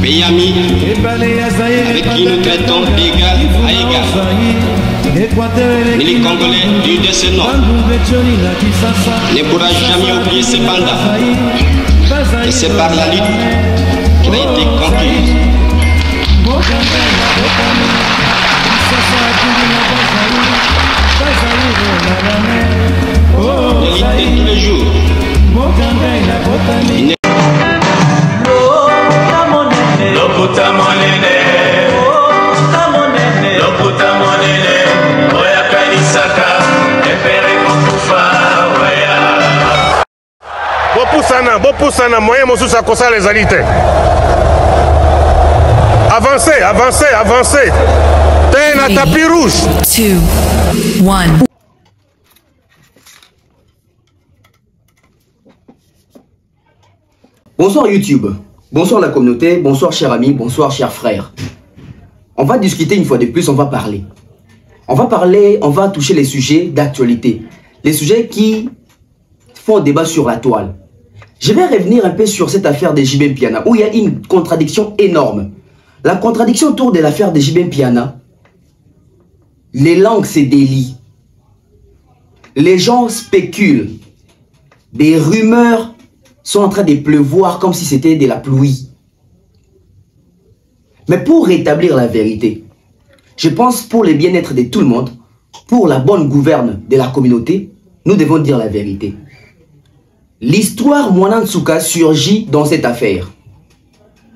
pays ami avec qui nous traitons d'égal à égal. Mais les Congolais du de ce nom ne pourra jamais oublier cependant que c'est par la lutte qu'il a été conquis. De lutter tous les jours. Bopusana, moyen mosusu akosa les alités. Avancez, avancez, avancez. T'es un tapis rouge. 2, 1. Bonsoir YouTube, bonsoir la communauté, bonsoir chers amis, bonsoir chers frères. On va discuter une fois de plus, on va parler. On va toucher les sujets d'actualité. Les sujets qui font débat sur la toile. Je vais revenir un peu sur cette affaire de JB Mpiana, où il y a une contradiction énorme. La contradiction autour de l'affaire de JB Mpiana, les langues se délient. Les gens spéculent. Des rumeurs sont en train de pleuvoir comme si c'était de la pluie. Mais pour rétablir la vérité, je pense pour le bien-être de tout le monde, pour la bonne gouverne de la communauté, nous devons dire la vérité. L'histoire Mwana Nsuka surgit dans cette affaire.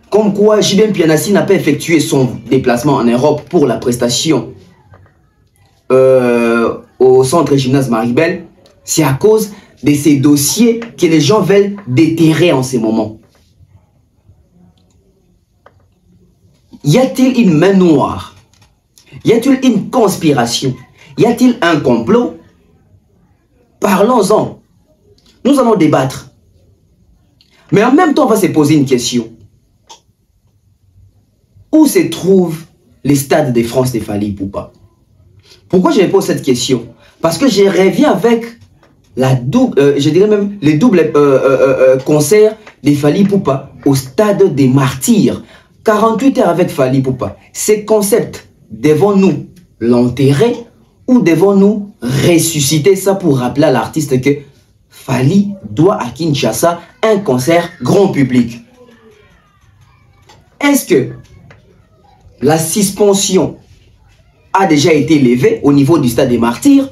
Comme quoi JB Mpiana n'a pas effectué son déplacement en Europe pour la prestation au centre gymnase Maribel, c'est à cause de ces dossiers que les gens veulent déterrer en ce moment. Y a-t-il une main noire? Y a-t-il une conspiration? Y a-t-il un complot? Parlons-en. Nous allons débattre. Mais en même temps, on va se poser une question. Où se trouve les stades de France de Fally Ipupa? Pourquoi je me pose cette question? Parce que je reviens avec la double, je dirais même les doubles concerts de Fally Ipupa au stade des Martyrs. 48 heures avec Fally Ipupa. Ces concepts, devons-nous l'enterrer ou devons-nous ressusciter ça pour rappeler à l'artiste que Fally doit à Kinshasa un concert grand public? Est-ce que la suspension a déjà été levée au niveau du stade des Martyrs?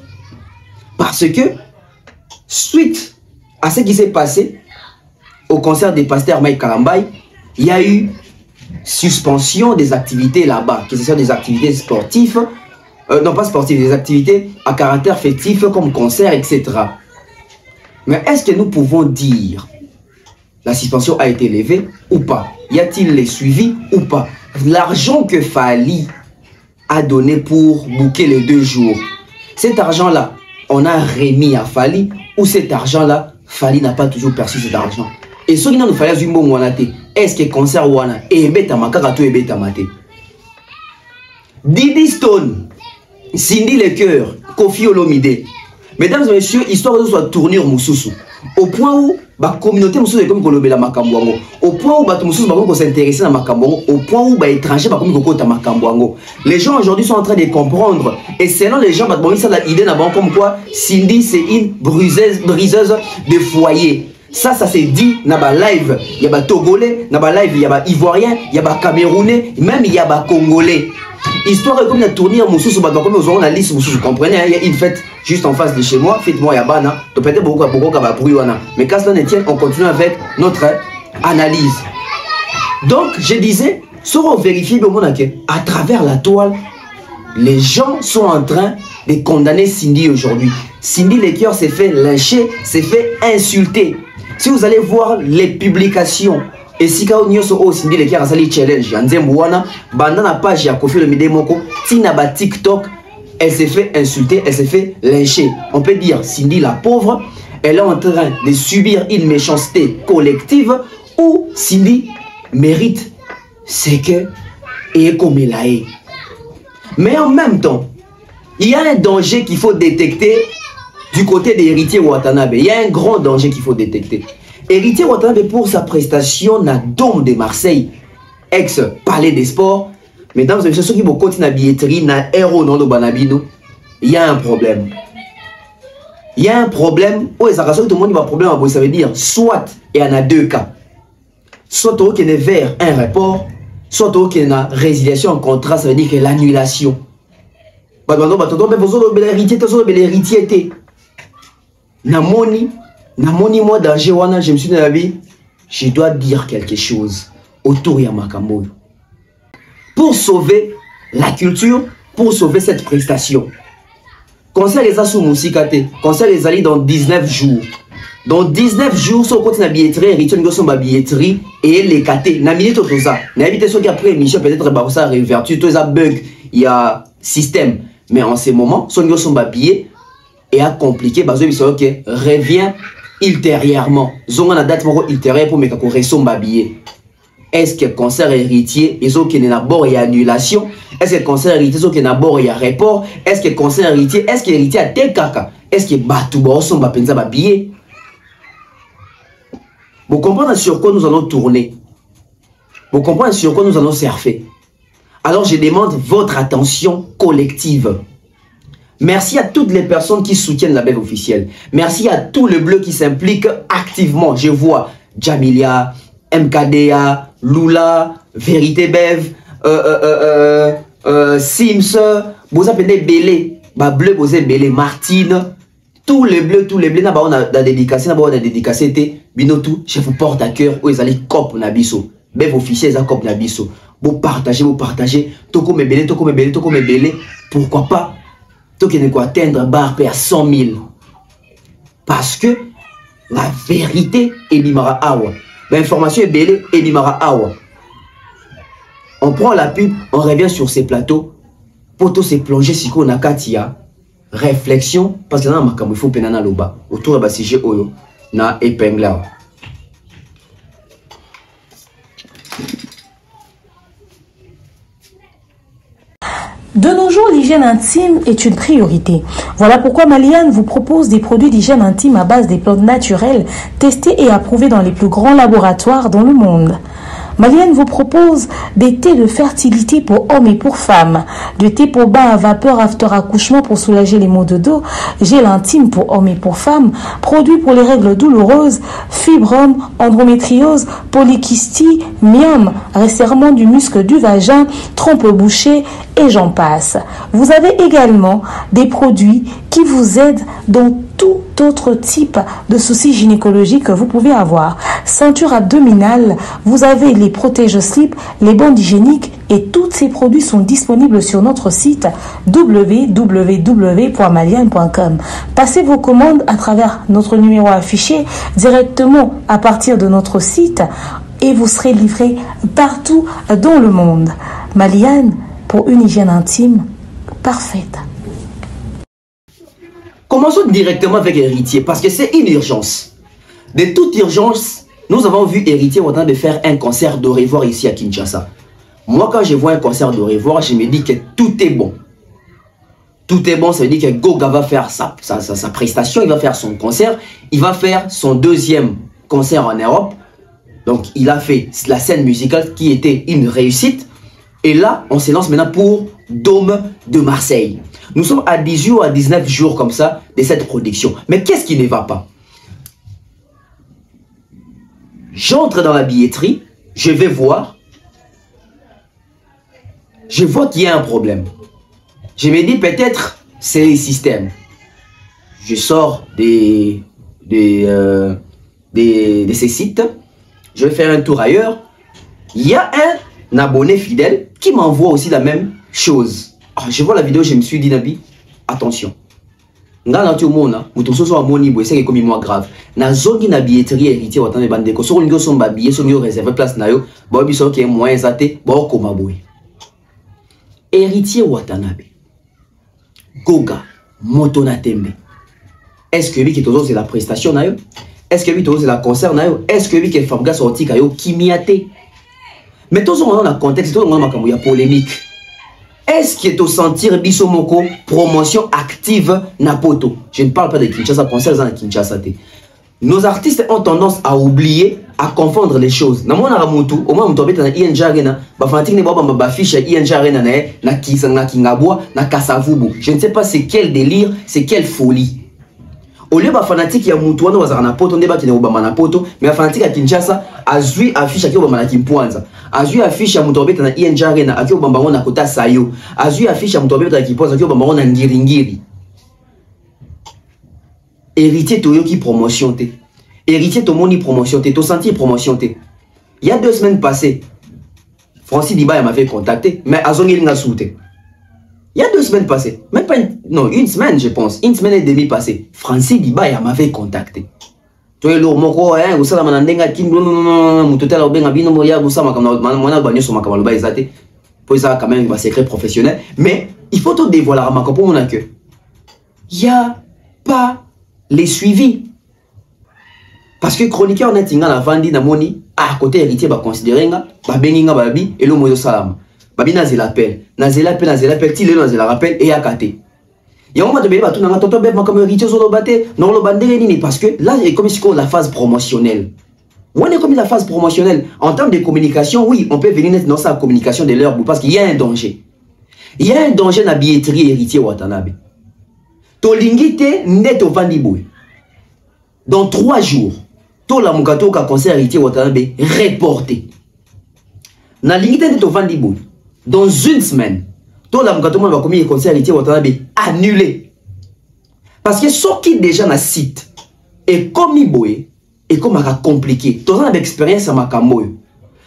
Parce que suite à ce qui s'est passé au concert des pasteurs Mike Kalambay, il y a eu suspension des activités là-bas, que ce soit des activités sportives, non pas sportives, des activités à caractère festif comme concert, etc. Mais est-ce que nous pouvons dire la suspension a été levée ou pas? Y a-t-il les suivis ou pas? L'argent que Fally a donné pour booker les 2 jours, cet argent-là, on a remis à Fally ou cet argent-là, Fally n'a pas toujours perçu cet argent? Et ce qui nous fait est-ce que concert wana et Didi Stone, Cindy Lecoeur, Kofi Olomide. Mesdames et messieurs, histoire de soit tournure Moussousou. Au point où la communauté Moussousou est comme Kolobela Makambouango. Au point où Moussousou va s'intéresser à Makambouango. Au point où les étrangers va comme Kokota Makambouango. Les gens aujourd'hui sont en train de comprendre. Et selon les gens, ça a l'idée comme quoi Cindy c'est une briseuse de foyer. Ça se dit dans la live. Il y a des Togolais, dans la live, il y a des Ivoiriens, il y a des Camerounais, même il y a des Congolais. Histoire comme la tournure Moussousou, comme nous aurons la liste Moussousou, vous comprenez, il y a une fête juste en face de chez moi, faites-moi Yabana, peut-être beaucoup mais quand cela ne tient, on continue avec notre analyse. Donc, je disais, seront vérifiés à travers la toile, les gens sont en train de condamner Cindy aujourd'hui. Cindy Lecoeur s'est fait lyncher, s'est fait insulter. Si vous allez voir les publications, et si vous avez Cindy Lecoeur a challenge, dans la page de Kofi Olomide Moko, Tina TikTok, elle s'est fait insulter, elle s'est fait lyncher. On peut dire Cindy la pauvre, elle est en train de subir une méchanceté collective ou Cindy mérite ce que et comme elle a. Mais en même temps, il y a un danger qu'il faut détecter du côté d'Héritier Watanabe. Il y a un grand danger qu'il faut détecter. Héritier Watanabe, pour sa prestation dans Dôme de Marseille, ex-palais des sports. Mesdames et messieurs, ceux qui vont continuer la billetterie, na héros non le banabino, il y a un problème. Il y a un problème. Oh, et ça tout le monde il va problème. Ça veut dire, soit il y en a deux cas. Soit il y a vers un rapport, soit il y a résiliation en contrat, ça veut dire que l'annulation. L'héritier. Namoni, moi danger wana, je me suis dit la vie, je dois dire quelque chose autour de Makambo. Pour sauver la culture, pour sauver cette prestation. Conseil les assos mousikate, conseil les alliés dans 19 jours. Dans 19 jours, si on continue la billetterie, héritier de la billetterie et les catés. Na minute tout ça. Na évité ce qui après émission peut-être ça révertu, tout ça bug, il y a système. Mais en ce moment, si on a billet et à compliqué, parce que ok, revient ultérieurement. Zonga na date ultérieure pour mettre un billet. Est-ce que le concert héritier, ils ont qu'il y a d'abord il y a annulation? Est-ce que le concert héritier, ils ont qu'il y a d'abord il y a report? Est-ce que le concert héritier, est-ce que l'héritier a tel caca? Est-ce que Batouba son bapenza ba billet? Vous comprenez sur quoi nous allons tourner? Vous comprenez sur quoi nous allons surfer? Alors je demande votre attention collective. Merci à toutes les personnes qui soutiennent la BEV officielle. Merci à tous les bleus qui s'impliquent activement. Je vois Jamilia, MKDA, Lula, Vérité Bev, Sims, vous appelez Belé, Bleu, vous appelez Belé, Martine, tous les bleus, on a dédicacé, Binotou, je vous porte à cœur, où ils allaient cop nabiso, Bev officiel, ils cop nabiso. Vous partagez, toko me belé, pourquoi pas, toko ne quoi atteindre barre à 100 000. Parce que la vérité est Bimara Awa. L'information est belle et Bimara Awa. On prend la pub, on revient sur ces plateaux. Pour tout se plonger si on a katia. Réflexion, parce que là, il faut penana loba. Autour de sujet oyo, na épingle. De nos jours, l'hygiène intime est une priorité. Voilà pourquoi Maliane vous propose des produits d'hygiène intime à base des plantes naturelles, testés et approuvés dans les plus grands laboratoires dans le monde. Maliane vous propose des thés de fertilité pour hommes et pour femmes, du thé pour bain à vapeur after accouchement pour soulager les maux de dos, gel intime pour hommes et pour femmes, produits pour les règles douloureuses, fibrome, endométriose, polykystie, myome, resserrement du muscle du vagin, trompe bouchée et j'en passe. Vous avez également des produits qui vous aident dans tout autre type de soucis gynécologiques que vous pouvez avoir. Ceinture abdominale, vous avez les protège-slip, les bandes hygiéniques et tous ces produits sont disponibles sur notre site www.maliane.com. Passez vos commandes à travers notre numéro affiché directement à partir de notre site et vous serez livré partout dans le monde. Maliane, pour une hygiène intime parfaite. Commençons directement avec Héritier, parce que c'est une urgence. De toute urgence, nous avons vu Héritier en train de faire un concert de revoir ici à Kinshasa. Moi, quand je vois un concert de revoir, je me dis que tout est bon. Tout est bon, ça veut dire que Goga va faire sa prestation, il va faire son concert, il va faire son deuxième concert en Europe. Donc, il a fait la scène musicale qui était une réussite. Et là, on se lance maintenant pour Dôme de Marseille. Nous sommes à 18 ou à 19 jours comme ça de cette production. Mais qu'est-ce qui ne va pas? J'entre dans la billetterie, je vais voir. Je vois qu'il y a un problème. Je me dis peut-être c'est le système. Je sors de ces sites. Je vais faire un tour ailleurs. Il y a un abonné fidèle qui m'envoie aussi la même chose. Ah, je vois la vidéo, je me suis dit, Nabi, attention. Nga tu mona, mutoso so amoni bo c'est comme moi grave. Na zongi na billetterie héritier watane bande ko so ngo so mbabie so ngo réserver place na yo, bo biso ke moyen zate, bo ko maboy. Héritier Watanabe. Goga, moto na tembe. Est-ce que lui qui tozo c'est la prestation na yo? Est-ce que lui tozo c'est la concert na yo? Est-ce que lui qui famga sorti ka yo kimiate? Mais tozo on a contexte, tozo on a makambo ya polémique. Est-ce qu'il est au sentir Bisomoko promotion active Napoto? Je ne parle pas de Kinshasa, concert dans Kinshasa. Nos artistes ont tendance à oublier à confondre les choses. Na mona ramutu, au moins mutu abeta na ING Arena, ba fanatique ne baba ba fiche ING Arena na kisanga kingabwa na kasavubu. Je ne sais pas c'est quel délire, c'est quelle folie. Au lieu ba fanatique ya mutu wana wazaka na poto ndeba kine obama na poto, mais ba fanatique ya Kinshasa azui affiche aki obama na Kimpwanza. Azui affiche ya mutu abeta na ING Arena aki obamba wana kota sayo. Azui affiche ya mutu abeta na Kimpwanza aki obamba wana ngiringiri. Héritier Toyoki promotion te. Héritier Tomoni promotion te. To senti promotion te. Il y a 2 semaines passées, Francis Dibaya m'avait contacté, mais Azongeli n'a souté. Il y a 2 semaines passées, même pas une semaine je pense, 1 semaine et demie passée, Francis Dibaya m'avait contacté. Tu es lourd, mon gros, hein, vous savez, manandenga kim, moutotela obenga bino moya, vous savez, mona bagné sur ma kamaloba ezate. Pour ça quand même un secret professionnel, mais il faut tout dévoiler à ma pour mon accueil. Il y a pas les suivis. Parce que chroniqueur net inga la vandi na moni à côté héritier ba considérer nga ba benginga babi et le moyo salama. Babi na zela appel ti le na zela rappel et akate. Ya on va te beba tout na toto beba comme héritier zo lo baté non lo bandere nini parce que là est comme si la phase promotionnelle. On est comme la phase promotionnelle en termes de communication, oui, on peut venir dans sa communication de leur bout parce qu'il y a un danger. Il y a un danger na billetterie héritier Watanabe. Tolingite neto vandiboué. Dans 3 jours, tout la mukato ka concert héritier Watanabe reporté. Na lingite neto vandiboué. Dans 1 semaine, tout la mukato va commis concert héritier Watanabe annulé. Parce que ce qui déjà na site et comme iboué et comme a compliqué. Tout ça a expérience à Makambo.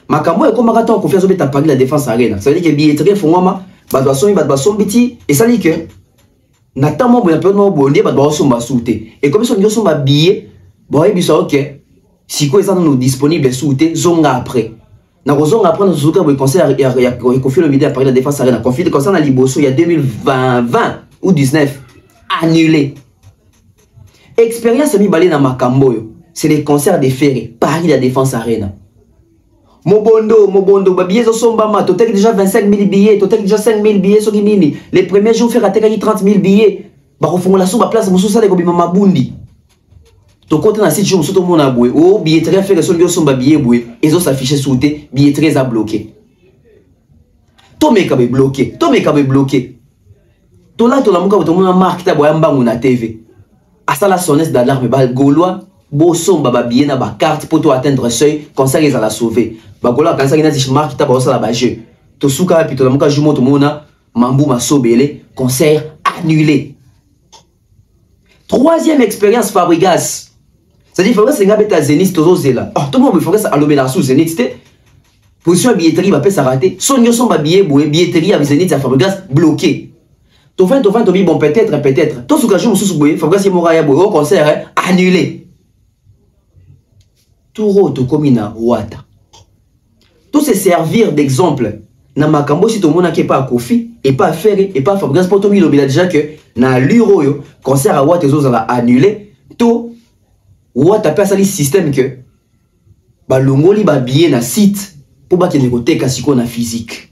Makambo est comme a tant confiance au bêta Paris la défense arena. Ça veut dire que billetterie fongama, badwason biti et ça dit que Natamo bon peu no bon ba do somba souté et comme son somba billet boy biso OK si quoi ça nous disponible souté zonga après na zonga après nous souté le concert ya confié le midi à Paris la défense arena confié le concert na Liboso il y a 2020 ou 19 annulé expérience mi balé na Makambo c'est les concerts de Ferré Paris la défense arena Mobondo, billet au Sombama, total déjà 25 000 billets, total déjà 5 000 billets sur Guinini. Les premiers jours, faire à 30 000 billets. Bah, au fond, la soupe à place, mon sous-salé, comme Mabundi. Ton compte dans le site, je me suis dit, oh, billetterie, faire son lieu, son billet, ils ont s'affiché sous tes billetterie à bloquer. Tomé kabe bloqué, Tola, tola, mouka, tout le monde a marqué ta boyamba, mon TV. À ça, la sonnette d'alarme, bah, Gaulois. Boson baba billet na ba carte pour atteindre seuil concert ils la sauver bagola quand ça ina ti marque ta ba ça la jeu to suka puis to la muka jumo to mona mambu ma sobele concert annulé. 3e expérience Fabregas. C'est-à-dire Fabregas c'est ngabeta Zenith to zela. Oh tout le monde Fabregas a lobé la sous Zenith té position billetterie va peut s'arrêter son yo son ba billet boé billetterie avec Zenith à Fabregas bloqué. To fin to bi bon peut-être to suka jumo sous boé Fabregas mora ya boé au concert annulé. Tout to komina wata. Tout se servir d'exemple. Na makambo si to mona ke pas Kofi et pas Ferré et pas Fabregas pour to mi lobela déjà que na luro yo concert à wata zo za annulé to wata pa sali système que ba longoli ba billet na site pour ba kene koteka siko na physique.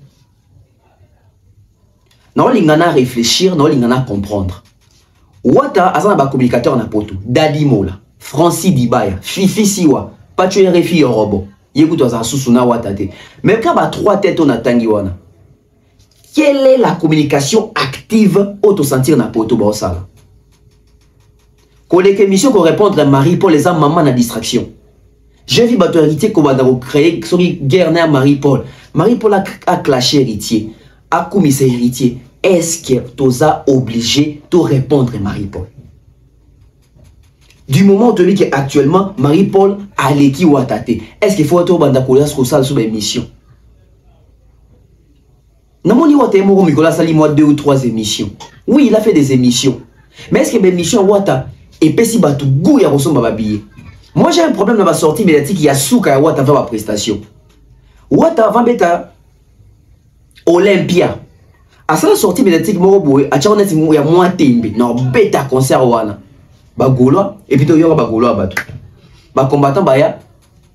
Na olingana réfléchir, na olingana comprendre. Wata azana ba communicateur na poto. Dadi Mola, Francis Dibaya, Fifi Siwa. Pas tu es réfi en robot. Yécoute à Susuna Watate. Mais quand bah 3 têtes on a tangiwana. Quelle est la communication active auto-sentir na poto bossala? Collègue émission pour répondre à Marie-Paul les âmes maman na distraction. J'ai vu bateau héritier qu'on va créer sur guerre à Marie-Paul. Marie-Paul a clashé héritier. A commissaire héritier. Est-ce que tu as obligé de répondre à Marie-Paul? Du moment où tu dis qu'actuellement, Marie-Paul a l'équipe Watate, est-ce qu'il faut être au bandakolas sur l'émission? Non, mon niveau est Nicolas Sali, moi 2 ou 3 émissions. Oui, il a fait des émissions. Mais est-ce que l'émission Wata est pessi batou gou ya ressemble à billet? Moi j'ai un problème dans ma sortie médiatique, il y a souka Wata va ma prestation. Wata va mettre Olympia. À sa sortie médiatique, moi a tchaonet il y a moins tembe. Non, bêta concert wana. Ba Gaulois et puis to yo ba Gaulois batu ba combattant baya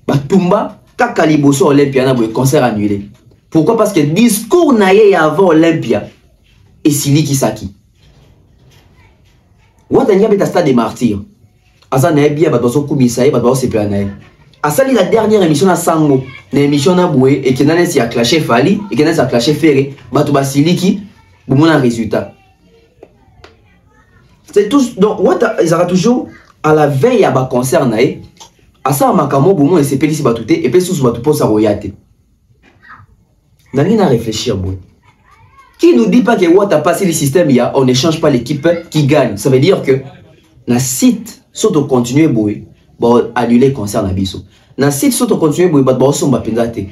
ba tumba kaka Liboso Olympia na boy concert annulé. Pourquoi? Parce que discours naye avant Olympia et Sili Kisaki wata nya beta stade des martyrs asa na bia ba doso kumisa ba doso se planae A sali la dernière émission à Sango, l'émission na boué et qui n'a pas clashé Fali et qui n'a pas clashé Ferré, batou basiliki, bon un résultat. C'est tout donc ils aura toujours à la veille à bas concert naé, à ça makamo bon et c'est pélissi batouté et puis sous batou pour sa royauté. N'a rien à réfléchir bon. Qui nous dit pas que Wata passé le système ya, on n'échange pas l'équipe qui gagne. Ça veut dire que na site surtout continuer boué. Bon, annuler concert na biso. Na site soto continuer boy ba somba pendate.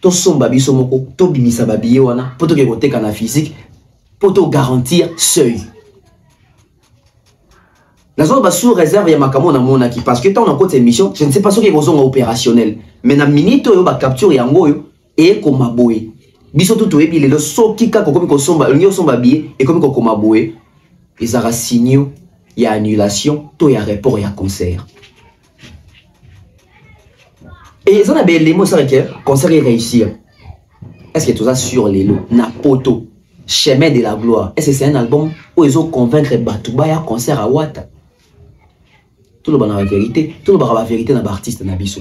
To somba biso moko, to bimisa babiye wana, poto ke koteka na physique, poto garantir seuil. Na zone ba sous réserve ya makamo na mona ki parce que tant on côté émission, je ne sais pas ce qui est opérationnel, mais na minute yo ba capture yango yo et comme boy. Biso tout ebi le so kika ko komi ko somba, nyo somba biye et comme ko koma boy. Les ara signaux, il y a annulation, to ya report ya concert. Et ils ont les mots ça que concert est réussir. Est-ce que tout ça sur les lots Napoto, chemin de la gloire. Est-ce que c'est un album où ils ont convaincre Batouba concert à Wata? Tout le monde a la vérité, tout le monde a la vérité dans l'artiste Nabiso.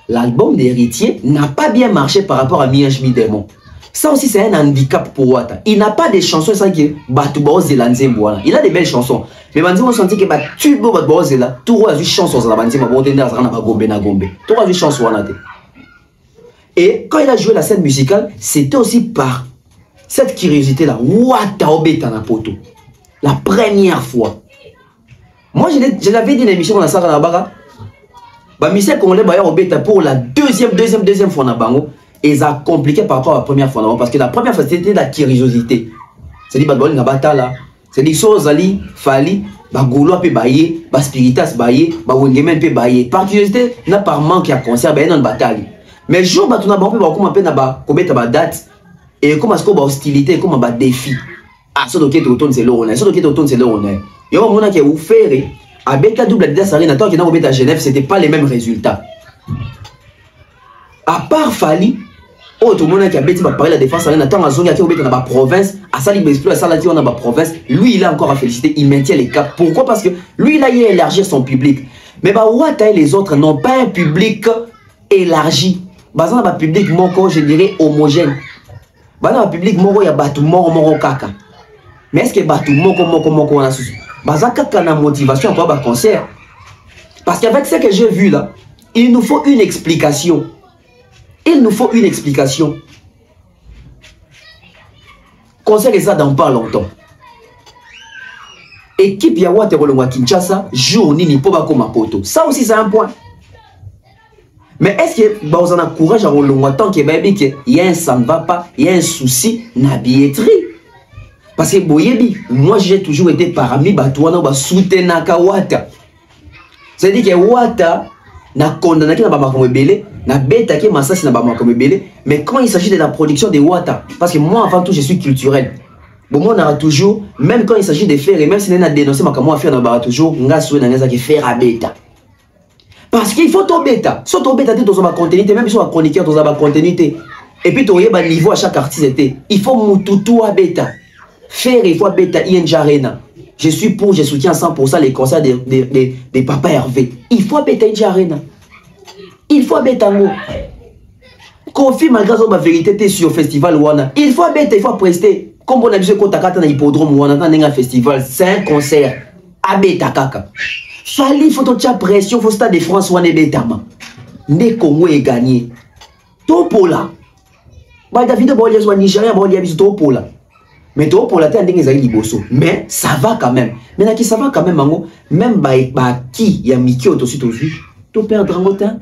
L'album d'Héritier n'a pas bien marché par rapport à Mianj Midemon. Ça aussi c'est un handicap pour Wata. Il n'a pas de chansons ça que Batouba Zelanzemboana. Il a des belles chansons. Mais quand on senti que tu peux battre là, tout a vu chanson dans la bande, tout a vu chanson et quand il a joué la scène musicale, c'était aussi par cette curiosité là. Wata obeta na poto. La première fois. Moi je l'avais dit dans l'émission dans la salle Baga. Bah Michel Congolais ba obeta pour la deuxième fois na bango et ça a compliqué par rapport à la première fois parce que la première fois c'était la curiosité. C'est dit bah na bata là. C'est des choses ali fali ba golo pe baye ba spiritas baye ba wengemen pe baye par curiosité na par manque ya concert ba non bataille mais jour ba tuna ba pe ba kuma pe na ba kobeta ba date et comme est-ce que ba hostilité comme ba défi ah so doké to tourne c'est le honneur so doké to tourne c'est le honneur yo mona ke ou faire avec la double Adidas Arena tant que na kobeta Genève c'était pas les mêmes résultats à part fali. Oh, tout le monde qui a bêti va parler de la défense, il attend à zone qui est dans la province, à Salib Exploit, à Salati, on a la province. Lui, il a encore à féliciter, il maintient les caps. Pourquoi? Parce que lui, il a élargi son public. Mais bah, Wata et les autres n'ont pas un public élargi. Bah, dans le public, moko, je dirais homogène. Bah, dans le public, moko, il y a Batou Moro Kaka. Mais est-ce que Batou Moko, on a sous? Bah, ça, Kaka, la motivation pour un concert. Parce qu'avec ce que j'ai vu là, il nous faut une explication. Il nous faut une explication. Concert et ça dans pas longtemps. Équipe Yawate Rolongwa Kinshasa, jour ni poba comme poto. Ça aussi c'est un point. Mais est-ce que vous en avez courage à Rolongwa tant que il y a un ça ne va pas, il y a un souci na billetterie. Parce que Boyebi, moi j'ai toujours été parmi Batouana ba soutenir Wata. C'est-à-dire que Wata na condamné na bama comme belé na beta qui massasi na bama comme belé mais quand il s'agit de la production de Wata parce que moi avant tout je suis culturel bon moi on aura toujours même quand il s'agit de faire et même si on a dénoncé ma comment faire na bara toujours nga soué na ngeza qui faire à beta parce qu'il faut to beta so to beta to ba continuité même si on va chroniqueur to ba continuité et puis to yeba niveau à chaque artiste était il faut mututu à beta faire il faut beta INJ Arena. Je suis pour, je soutiens 100% les concerts des Papa Hervé. Il faut bêter INJ Arena. Il faut bêter un mot. Confie malgré la vérité sur le festival Wana. Il faut bêter, il faut prester. Comme on a dit qu'on a un hippodrome Wana dans un festival, c'est un concert. À bêta kaka. Fali, faut que pression, il faut stade de France Wana bêtama. Ne Congo est gagné. Topola. Bah David Bollier soit Nigérien, Bollier bis Topola. Mais toi pour la terre mais ça va quand même. Mais qui ça va quand même mango même bah qui y a Miki aussi tout perdre en temps.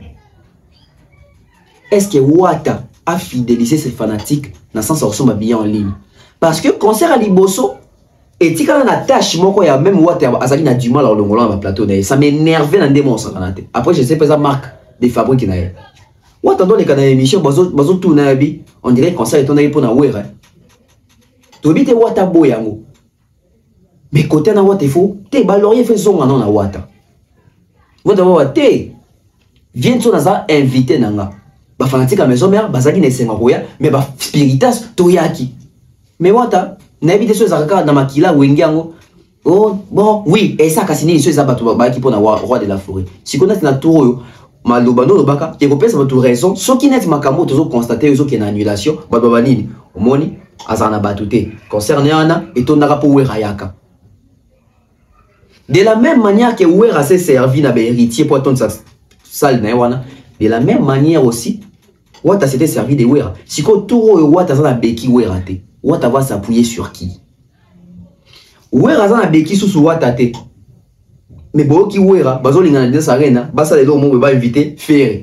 Est-ce que Wata a fidélisé ses fanatiques dans le sens où sont habillés en ligne? Parce que concert à Liboso et si quand on attache moi il y a même Wata Azali n'a du mal à l'ongolon à plateau ça m'énervait dans des monstres. Après je sais pas ça marque des fabriques qui n'a. Wata dans les canaux d'émission bazo tout na bi on dirait concert est on a pour na ouer. Tobite Wata boyango. Mais côté na Wata il faut te balorier fait zonga non na Wata. Wata Wata viens tu naza invité nanga. Ba fanatique à maison mère bazaki ne senga koya mais ba spiritas toyaki. Mais Wata na évité ce zakaka na makila wengiango. Oh bon oui et ça kasini ce zabatu ba ki pona roi de la forêt. Si connaît na tour malobano lobaka et repère ça votre raison ce qui net makambo toujours constater ils ont une annulation baba nini omoni azana batute concerne ana et ton naka pour werayaka de la même manière que wera s'est servi na héritier pour ton salle na wana de la même manière aussi wata s'était servi de wera si ko toro wata za na beki wera te wata va s'appuyer sur qui wera za na beki sous wata te mais bon qui wera bazo lingana de sarena basa le mo ba inviter faire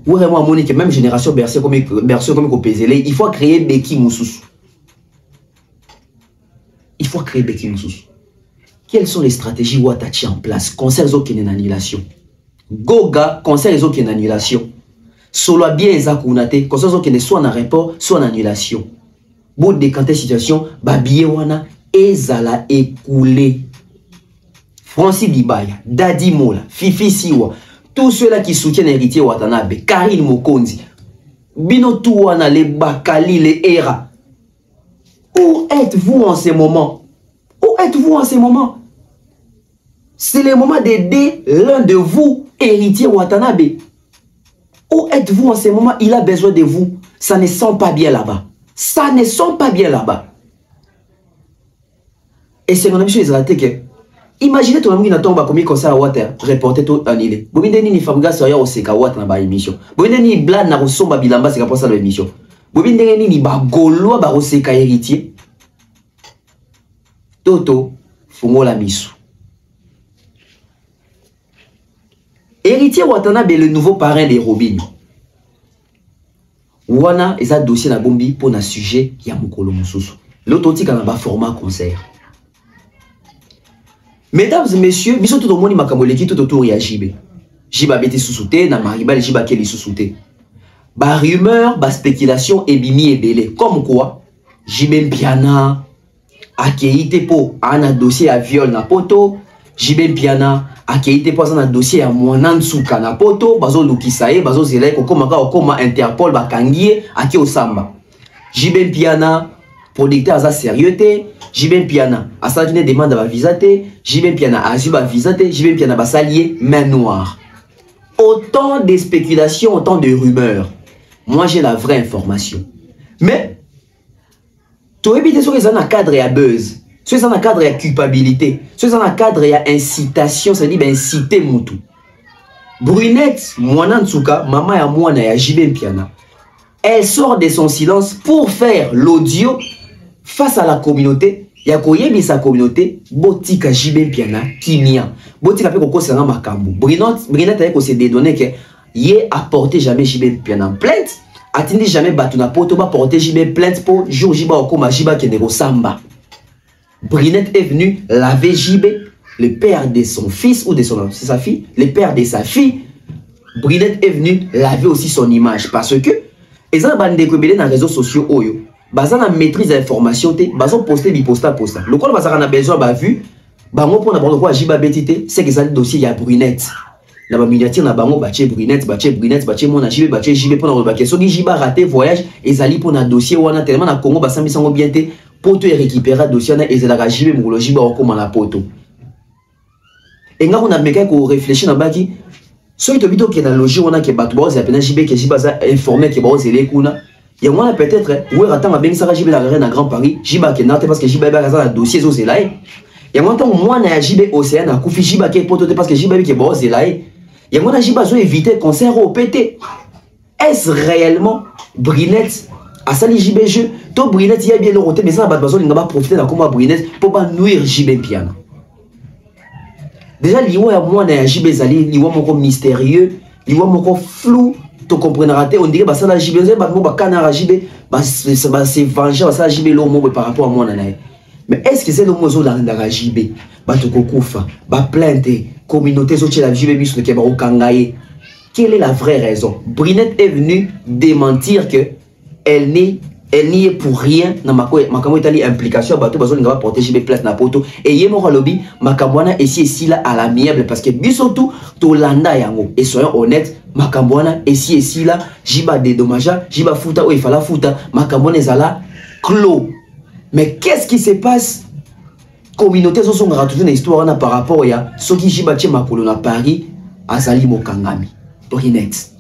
vraiment monique même génération bercé comme ko pezelé il faut créer beki mususu il faut créer beki mususu. Quelles sont les stratégies Watachi en place concernant les autres qui annulation Goga concernant les autres qui annulation solo bien ezakunate concernant les autres qui soit en rapport soit en annulation bon décanter situation babié wana ezala écoulé Francis Bibaya, Dadi Mola, Fifi Siwa, tous ceux-là qui soutiennent l'héritier Watanabe, Karine Mokonzi, Bino Touana, les Bakali, les Era. Où êtes-vous en ce moment? Où êtes-vous en ce moment? C'est le moment d'aider l'un de vous, héritier Watanabe. Où êtes-vous en ce moment? Il a besoin de vous. Ça ne sent pas bien là-bas. Ça ne sent pas bien là-bas. Et c'est mon ami sur les ratés que imaginez ton ami qui tombe comme il à water, reporter tout annulé. Vous avez ni famga soya au seka water na ba émission. Vous avez ni blan na rusomba bilamba c'est pour ça l'émission. Vous avez ni ba golo ba seka héritier. Toto fungo la misu. Héritier Watanabe le nouveau parrain des Robin. Wana eza dossier na bombi pour na sujet ya mukolo mususu. L'autre tika na ba format concert. Mesdames et messieurs, biso tout le monde makamoleki tout autour ya Jibe. Jiba bete sous-souté, na maribal Jiba keli sous-souté. Ba rumeur, ba spéculation ebimi ebele. Comme quoi, Jibe Mpiana akeite po ana dossier à viol na poto, Jibe Mpiana akeite po ana dossier à mwanansuka na poto, bazo lukisaye, bazo zelay kokoma Interpol bakangie ake osamba. Jibe Mpiana producteur aza sérieux te, Jibe Mpiana asala kine demande ba visa te, Jibe Mpiana azu ba visa te, Jibe Mpiana ba salier main noire. Autant de spéculations, autant de rumeurs. Moi j'ai la vraie information. Mais tu éviter sur les cadre et à buzz, sur les cadre et à culpabilité, sur les cadre et à incitation, ça dit ben inciter mutu. Brunette, mwana nsuka, maman ya mwana ya Jibe Mpiana. Elle sort de son silence pour faire l'audio face à la communauté. Ya koyebi sa communauté, botika Jibe Mpiana kimia. Botika pe koko sanga makambu. Brunette a se dédonné que yé apporté jamais Jibe Mpiana plainte. Atindi jamais batu na poto ba porter Jibe plainte pour jour Jiba okoma Jiba kenero samba. Brunette est venu laver Jibe, le père de son fils ou de son c'est sa fille, le père de sa fille. Brunette est venu laver aussi son image parce que ils ont bandé dans les réseaux sociaux oyo. Bazan a maîtrise d'information te, bazan poster bi posta. Le quoi bazan a besoin ba vu, bango pour na bango quoi Jiba betité, c'est que ça dossier ya Brunette. Na ba miniature na bango bache Brunette, bache mona Jibe pour na ba question ki Jiba raté voyage ezali pour na dossier wana tellement na Congo basambi sango bien te pour te récupérer dossier na ezala Jibe molo Jiba okoma na poto. Et nga on a meka ko réfléchir na baki soki to bito ke na logique wana ke batu ba zapena Jibe ke Jiba za informé ke ba ozele kuna. Il y a peut-être où attend à Benissa Jibe la reine à Grand Paris, Jiba qui n'a parce que Jiba a un dossier aux Zelaï. Il y a moi moi na Jibe Océane à Koufi Jiba qui est pote parce que Jiba qui est bon Zelaï. Il y a moi Jiba zo éviter concert au PT. Est-ce réellement Brunette à sali Jibe jeu? To Brunette il y a bien le roté mais ça va besoin de profiter de comment Brunette pour pas nuire Jibe Mpiana. Déjà liwa ya moi na Jibe Zali, liwa moko mystérieux, liwa moko flou. Tu comprendras, on dirait que ça Jibe, Jibe, c'est venger, ça Jibe l'homme par rapport à moi. Mais est-ce que c'est le mot de Jibe? Plainte, communauté, quelle est la vraie raison? Brunette est venue démentir que elle n'y est pour rien. Makambo itali implication, bateau besoin de porter Jibe plainte na poto. Et yemo lobby, makamwana ici là à l'amiable parce que bisotu to landa yango. Et soyons honnêtes. Makambwana ici là, Jiba dédommagea, Jiba futa ou il fallait futa, Makambwana zala clos. Mais qu'est-ce qui se passe? Communauté sont retrouvé une histoire par rapport à ce qui Jiba tient Makolo na Paris, azali mokangami tokinet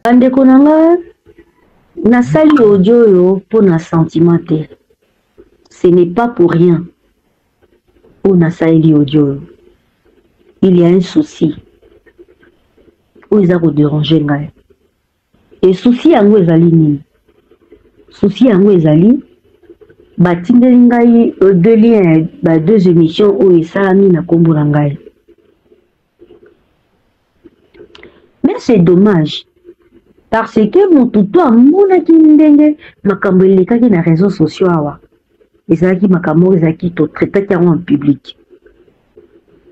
ande konanga na sali audio yo pour na sentiment te ce n'est pas pour rien pour na sali audio il y a un souci où ils ont dérangé ngai et souci yango ezali nini souci yango ezali batindeli ngai deux liens deux émissions où esalami na kombo na ngai mais c'est dommage parce que motutu amonaki ndenge makambo elekaki na réseaux sociaux awa ezalaki makambo ezalaki totraitaki yango en public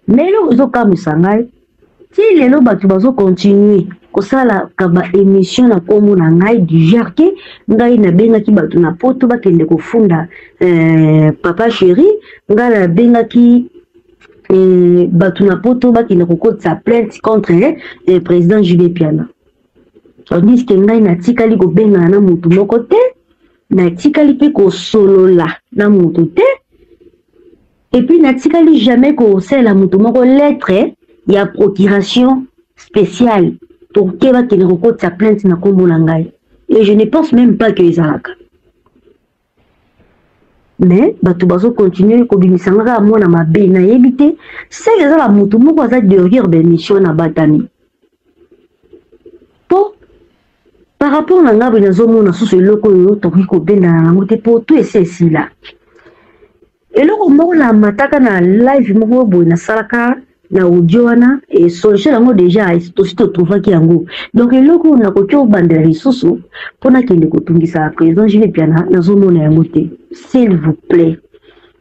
mais eloko ezokamwisa ngai ti lelo bato bazokontinue kosala kaba émission na kombo na ngai du genre ke ngai nabengaki bato na poto bakende kofunda papa chéri ngai nabengaki bato na poto bakende kokotisa plainte contre le président Jules Piana tandis ke ngai natikali kobengana na mutu moko te natikali mpe kosolola na mutu te et puis natikali jamais kosala mutu moko lettre ya procuration spéciale pour que bakende kokotisa plainte na kombo na ngai et je ne pense même pas que ezalaka mais bato bazo continuer kobimisa ngaka mona mabe nayebi te se ezala mutu moko aza derrière bémission na batami po par rapport na ngabe nazomona susu eloko oyo tokoki kobendana nango te po to esi esila eloko moko na mataka na live moko boye nasalaka na audio wana et solution yango déjà tosi totrouvaki yango donc eloko nakoki obandela lisusu mpona kende kotungisa président Jules Piana nazomona yango te s'il vous plaît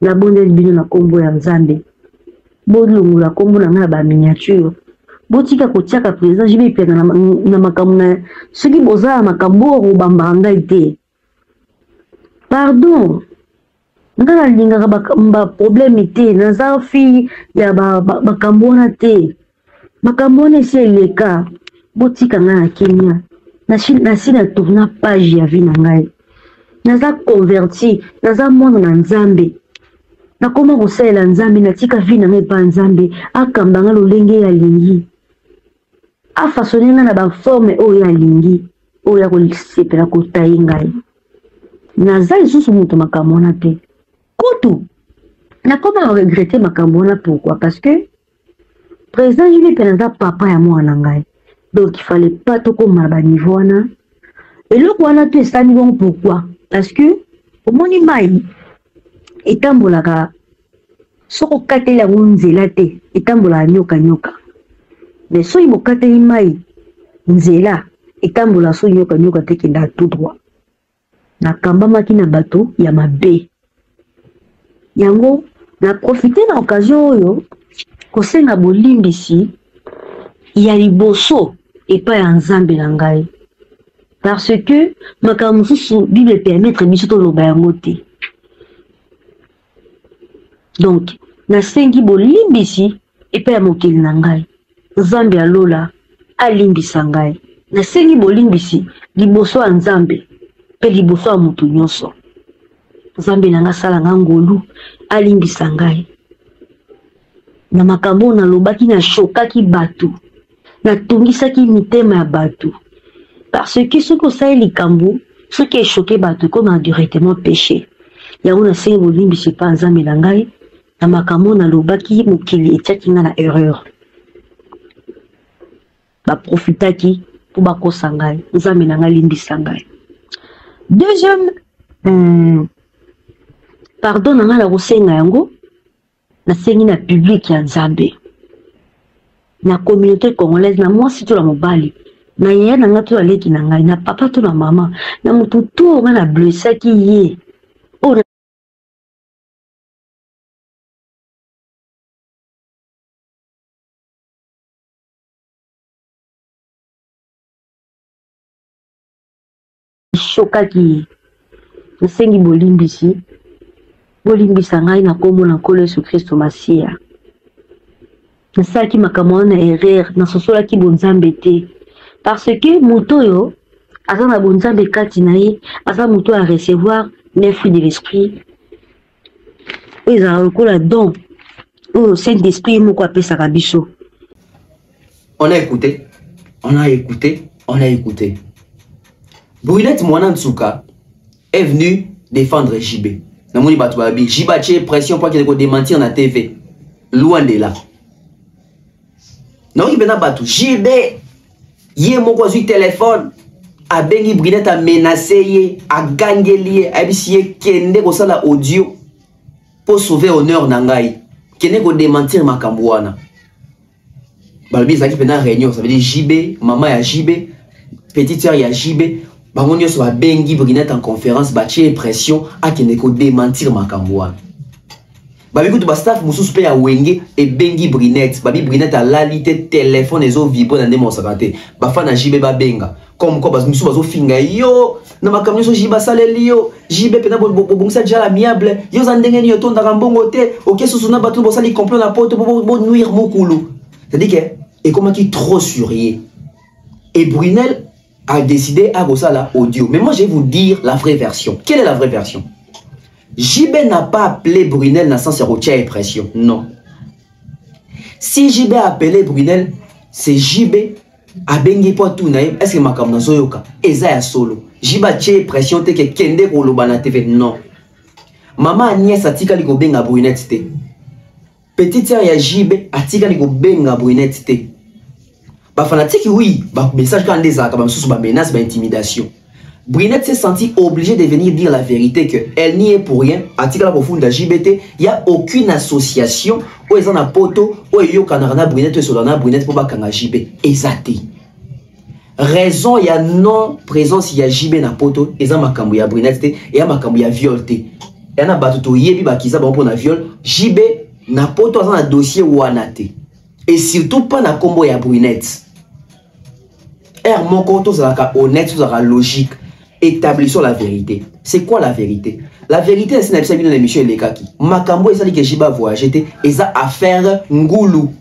nabondeli bino na kombo ya nzambe bolongola kombo na ngai ya baminiature botika kotiaka président Jules Piana na makambo na soki bozala makambo oyo kobambaka ngai te pardon nga nalingaka baproblème te naza fille ya makambo wana te makambo wana esi eleka botika ngai na Kenya nasi na tourna page ya vie na ngai naza converti naza mwana na nzambe nakoma kosalela nzambe natika vie na ngai pa nzambe akamba nga lolenge alingi afasone nga na baforme oyo alingi oyo akosepela kotaye ngai naza lisusu moto makambo wana te kutu nakoma regrette makambo wana pourquoi parce que président Jules Piana aza papa ya mwana ngai donc il fallait pas tokoma ba niveau wana eloko wana to esani bongo pourquoi parce que omoni mai etambolaka soko kateli yango nzela te etambolaka nyoka mais soki bokateli mai nzela etambola so nyoka te kenda tout droit nakambamaki na bato ya mabe yango na profite na occasion oyo kosenga bolimbisi ya liboso epai ya nzambe na ngai parce que makambo mosusu bible permettre biso toloba yango te donc nasengi bolimbisi epai ya mokili na ngai nzambe alola alimbisa ngai nasengi bolimbisi liboso ya nzambe mpe liboso ya motu nyonso nzambe na nga sala nga ngolu alimbisa ngai na makambo nalobaki nashokaki bato natungisaki mitema ya bato parce que soki osali likambo soki eshoke bato ekoma directement péché yango nasengi bolimbisi mpa nzambe na ngai na makambo nalobaki mokili etiaki nga na erreur baprofitaki mpo bakosa ngai nzambe na ngai limbisa ngai deuxième pardon na ngai na kosenga yango nasengi na public ya nzambe na communauté congolaise na mwasi to na mobali na yaya na ngai to aleki na ngai na papa to na mama na motu to nga na blessaki ye oyo shokaki ye nasengi bolimbisa ngai na kombo na nkolo Yesu Kristo Masiya nasalaki makambo wana na erreur nasosolaki bonzambe te parce que moto oyo aza na bonzambe kati na ye aza moto a recevoir les fruits de l'esprit oyo ezala lokola don oyo Saint-Esprit moko apesaka biso On a écouté. On a écouté. On a écouté. Brunette Mwana Ntsuka est venue défendre JB. Namoni Batouabi. JB a tiré pression pour qu'il ait démentir na TV. Loin de là. Non, il a battu. JB. Yé mon quoi sur téléphone. A bengi Brunette a menacé. A gagné lié. A bissi kende ko sala audio. Pour sauver honneur nangai. Kende ko démentir makambouana. Balbi ça qui fait une réunion. Ça veut dire JB. Maman ya JB. Petite soeur ya JB. Bangonio soit bengi Brunette en conférence. Bâti pression. A kende ko démentir makambouana. Babi kutu ba staff mususu pe ya wenge et bengi Brunette. Babi Brunette a lalité téléphone et zo vibre dans des monsakate. Ba fa na JB ba benga. Comme quoi bas mususu bazo finga yo. Na makamyo so JB saleli yo. JB pena bongisa déjà amiable. Yo zandenge ni yo tonda kambongo te. OK susu na batu bo sali complot na poto bo nuire mokulu. C'est-à-dire que et comment qui trop surier. Et Brunel a décidé à go sala audio. Mais moi je vais vous dire la vraie version. Quelle est la vraie version? JB n'a pas appelé Brunel dans le sens de et pression. Non. Si JB a appelé Brunel, c'est JB a bengi pour tout naïm. Est-ce que ma kamna zoyoka? Eza solo. JB a tiré pression te que kende ko lobana TV. Non. Maman Agnès a tika liko benga Brunette te. Petite sœur ya JB a tika liko benga Brunette te. Ba fanatique oui, ba message quand des aka ba sous ba menace ba intimidation. Brunette s'est sentie obligée de venir dire la vérité qu'elle n'y est pour rien. Article profond de JBT, il n'y a aucune association où ils ont un poteau, où ils ont un Brunette, où ils ont Brunette pour bakanga JB. Exacté. Raison, il y a non présence, il y a JB na poteau, ils ont makambu ya Brunette, et il y a makambu ya viol. Il y a un batuto yebi bakiza bon pour na viol. JB na poteau, ils ont un dossier wanate. Et surtout pas na combo ya Brunette. Mon compte, ça sera honnête, ça sera logique. Établissons la vérité. C'est quoi la vérité? La vérité, c'est une émission de Lekaki. Makambo, et ça dit que Jiba voyager, et ça affaire Ngoulou.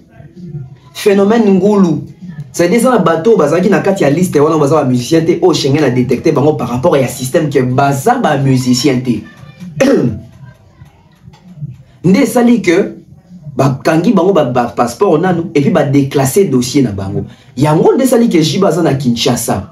Phénomène Ngoulou. C'est des gens bateau, bazaki na kati ya liste, on va savoir musicien te, oh Schengen a détecté bango par rapport à un système qui est basé ba musicien te. Ndé sali que ba kangi bango ba passeport nanu et puis ba déclasser dossier na bango. Yango ndé sali que Jiba za na Kinshasa.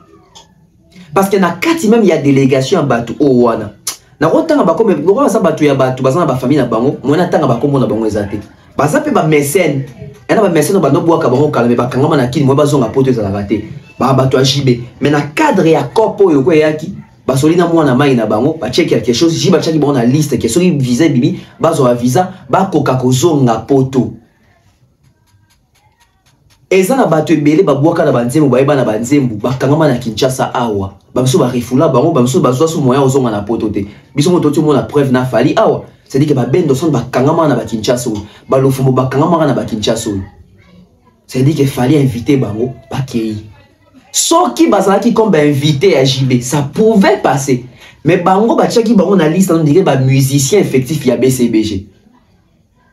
Parce que na kati même il y a délégation à Batu au wana. Na rotanga ba comme ko sa Batu ya Batu bazana ba famille na bango, mona tanga ba kombo na bango ezate. Baza pe ba mécène. Ena ba mécène ba no boaka bango kala me ba kangama na kini mo bazonga poto za raté. Ba Batu a JB. Mais na cadre ya kopo yo ko yaki, ba solina mwana mai na bango, ba check quelque chose, jiba chaki bon na liste que soki visa bibi, bazo a visa, ba koka kozonga poto. Eza na bato ebele babwaka na banzembu bayeba na banzembu bakangama na Kinshasa awa bamso ba refula bango bamso bazwa su moya ozonga na poto te biso moto ti mona preuve na fali awa c'est dire que ba bendo son bakangama na ba Kinshasa ba lofumo bakangama na ba Kinshasa c'est dire que fallait inviter bango bakei soki bazalaki comme invité à JB ça pouvait passer mais bango bachaki bango na liste on dirait ba musicien effectif ya BCBG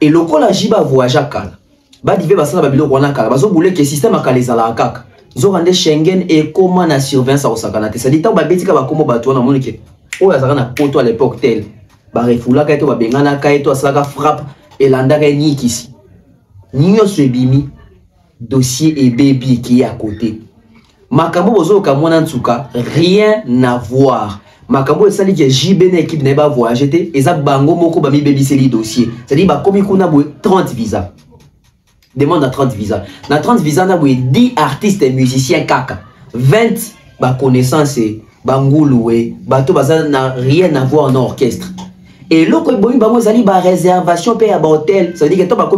et lokola JB voyage kala ba dive basala ba biloko wana kala bazo boule que système akala ezala kaka zo rende Schengen et comment na surveillance au sakana te ça dit tant ba betika ba komo bato na monike o ya na poto à l'époque tel ba refula ka eto ba bengana ka eto asaka frappe et landa ka nikisi ninyo sebimi dossier et baby qui est à côté makambo bozo ka mona Ntsuka rien à voir makambo esali que JB na équipe na ba voyager te eza bango moko ba mi baby seli dossier c'est dit ba komi kuna bo 30 visas. Demande à 30 visas. Dans 30 visas, on a 10 artistes et musiciens kaka. 20 bah, connaissances et bangouloué. Bateau n'a rien à voir en orchestre. Et l'autre, bah, réservation paye à hôtel. Ça veut dire que toi,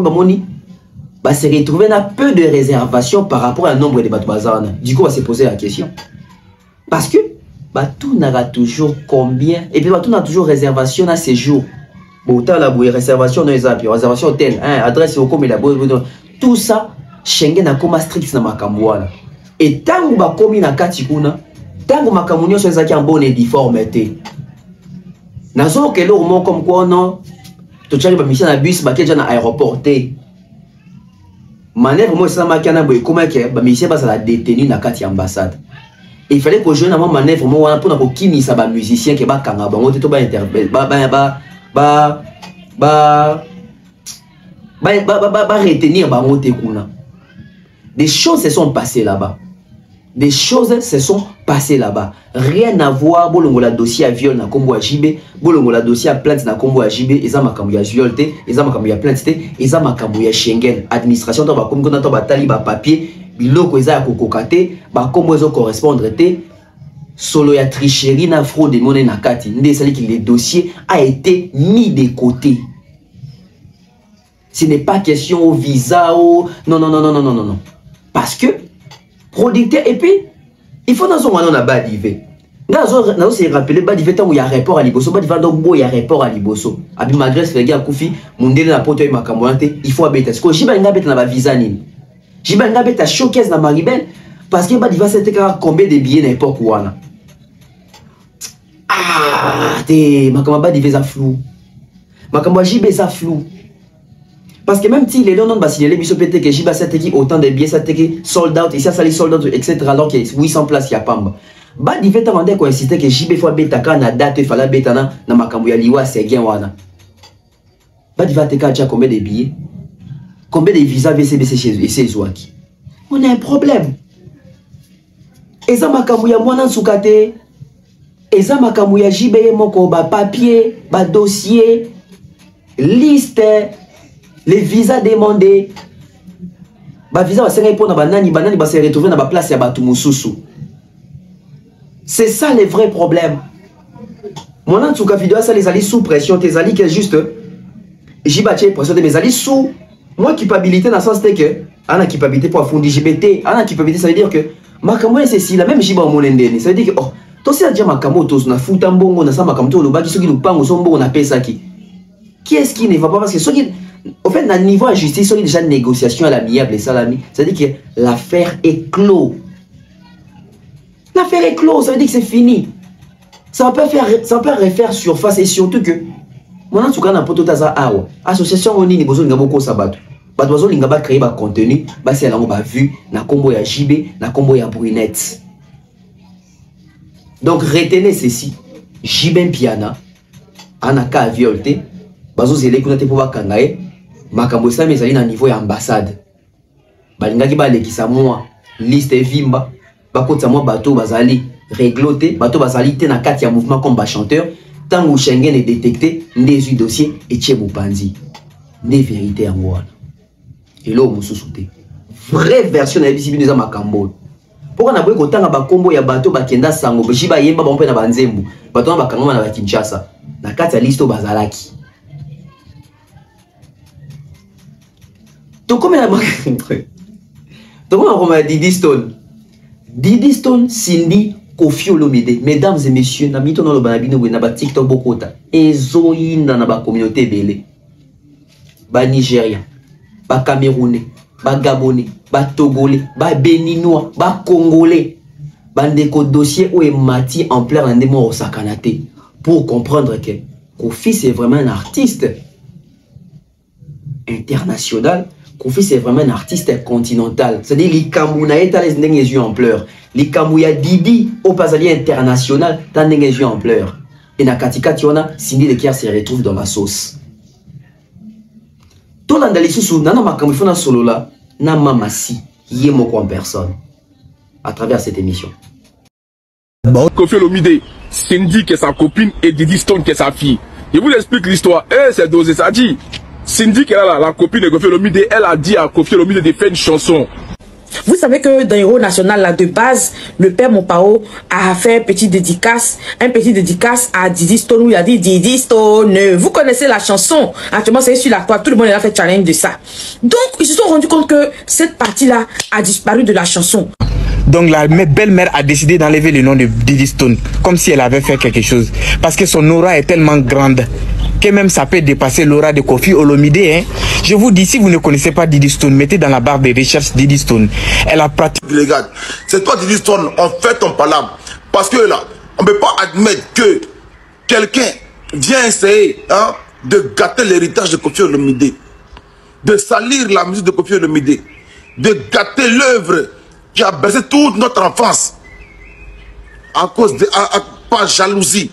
bah, se retrouver dans peu de réservations par rapport à un nombre de bateaux. Du coup, on va se poser la question. Parce que bah, tout n'aura toujours combien? Et puis, bah, tout n'a toujours réservation à séjour. Bon, la réservation dans les appuis, réservation hôtel, hein, adresse au com et la tout ça, Schengen a comme strict na makamouana. Et tant que ba komi na katikuna, tant que makamunyo so ezaki en bonne difformité. Nazo ke lo mo comme quoi non, to tchali ba mission na bus ba keja na aéroport té. Manèvre moi ça makana boy comment que ba mission ba ça la détenu na kati ambassade. Il fallait que je na manèvre moi wana pour na ko kimisa ba musicien ke ba kanga bango te to ba interprète ba retenir ba mote kuna Des choses se sont passées là-bas. Des choses se sont passées là-bas. Rien à voir. Bolongo la dossier à viol na kombo à JB. Bolongo la dossier à plainte na kombo à JB. Eza makambo ya viol te. Eza makambo ya plainte te. Eza makambo ya Schengen. Administration to ba kombo na to ba tali ba papier. Biloko eza ya kokokate. Ba kombo ezo correspondre te. Solo ya tricherie na fraude monnaie na kati. Nde sali que le dossier a été mis de côté. Ce n'est pas question au visa ou non non non non non non non. Parce que producteur et puis il faut dans son moment on a badivé. Dans se rappeler badivé tant où il y a rapport à Liboso, badivé donc beau il y a rapport à Liboso. Abi malgré ce gars Koufi, mondele na poto ma kambolante, il faut abeta. Parce que jiba nga beta na ba visa ni. Jiba nga beta showcase na Maribel parce que badivé c'était combien de billets n'importe quoi là. Ah, te makambo badivé za flou. Makambo jibe za flou. Parce que même si les gens ont signé les biso pété que Jiba Sateki autant de billets, Sateki sold out, ici ça les sold out, etc. Alors qu'il y a 800 places, il y a Pamba. Bah, il fait avant qu'on insiste que Jibe fois Betaka na date, il fallait Betana, na Makambuya Liwa, c'est bien wana. Bah, il va te déjà combien de billets? Combien de visas VCBC chez ces Zouaki? On a un problème. Et ça Makambuya Mwana Soukate, et ça Makambuya Jibe Moko, bah, papier, bah, dossier, liste. Les visas demandés. Ba visa va se répondre à banani va se retrouver dans la place ya Batumususu. C'est ça le vrai problème. Mon antouka vidéo ça les alliés sous pression, tes alliés que juste Jibache pression de mes alliés sous moi culpabilité dans le sens que ana culpabilité pour fonder JBT, ana culpabilité ça veut dire que makambo c'est si la même Jiba molendeni, ça veut dire que oh toi c'est déjà makambo tous na futa mbongo na sa makambo lo baki soki lupango so mbongo na pesa ki. Qui est-ce qui ne va pas parce que soki au fait, à niveau de justice, il y a déjà une négociation à l'amiable et salami. Ça veut dire que l'affaire est clos. L'affaire est clos, ça veut dire que c'est fini. Ça va pas refaire surface et surtout que moi, en tout cas, n'importe quoi, association on y besoin de beaucoup sabat. Bah doiso linga ba créer ba contenu, bah c'est là on va vu na combo ya JB, na combo ya Brunette. Donc retenez ceci, JB Piana, anaka violté, bazo zele kuna te pour bakangaye. Makambo sa mezali na niveau ya ambassade. Balingaki ba lekisa moi liste vimba bakotsa moi bateau bazali régloté bateau bazali te na kati ya mouvement comme ba chanteur tango Schengen est détecté ndezu dossier et tche bupanzi ne vérité en wana elo mususu te vraie version na bisibi neza makambo pourquoi na boye kotanga ba kombo ya bateau bakenda sango beshiba yemba bompe na banzembu bateau na bakangoma na Kinshasa na kati ya liste bazalaki. Donc, comme on a Didi Stone. Didi Stone, Cindy, Kofi Olomide. Mesdames et messieurs, na mito na lo banabino na ba TikTok bokota. Ezoinda na ba communauté belé. Ba Nigérien, ba Camerounais, ba Gabonais, ba Togolais, ba Béninois, ba Congolais. Bandeko dossier où est mati en plein rendez-vous au Sakanate. Pour comprendre que Kofi c'est vraiment un artiste international. Kofi c'est vraiment un artiste continental. C'est-à-dire les Kamounaïta les yeux en pleurs. Les Kamouya Didi au pasalier international dans les yeux en pleurs. Et na katika tiona Cindy Lekier se retrouve dans la sauce. Tout l'andali sous nana makamifona solo là na mamasi yemoko en personne à travers cette émission. Kofi Olomide, Cindy qui est sa copine et Didi Stone qui est sa fille. Je vous explique l'histoire. C'est dosé, ça dit. Cindy, qui est la copine de Kofi Olomide, elle a dit à Kofi Olomide de faire une chanson. Vous savez que dans Héros National, là, de base, le père Mopao a fait un petit dédicace à Didi Stone où il a dit Didi Stone. Vous connaissez la chanson. Actuellement, c'est sur la toile. Tout le monde a fait challenge de ça. Donc, ils se sont rendus compte que cette partie-là a disparu de la chanson. Donc la belle-mère a décidé d'enlever le nom de Didi Stone, comme si elle avait fait quelque chose. Parce que son aura est tellement grande que même ça peut dépasser l'aura de Kofi Olomide. Hein. Je vous dis, si vous ne connaissez pas Didi Stone, mettez dans la barre de recherche Didi Stone. Elle a pratiqué. C'est toi Didi Stone, on fait ton palabre. Parce que là, on ne peut pas admettre que quelqu'un vient essayer de gâter l'héritage de Kofi Olomide, de salir la musique de Kofi Olomide, de gâter l'œuvre qui a bercé toute notre enfance à cause de par jalousie.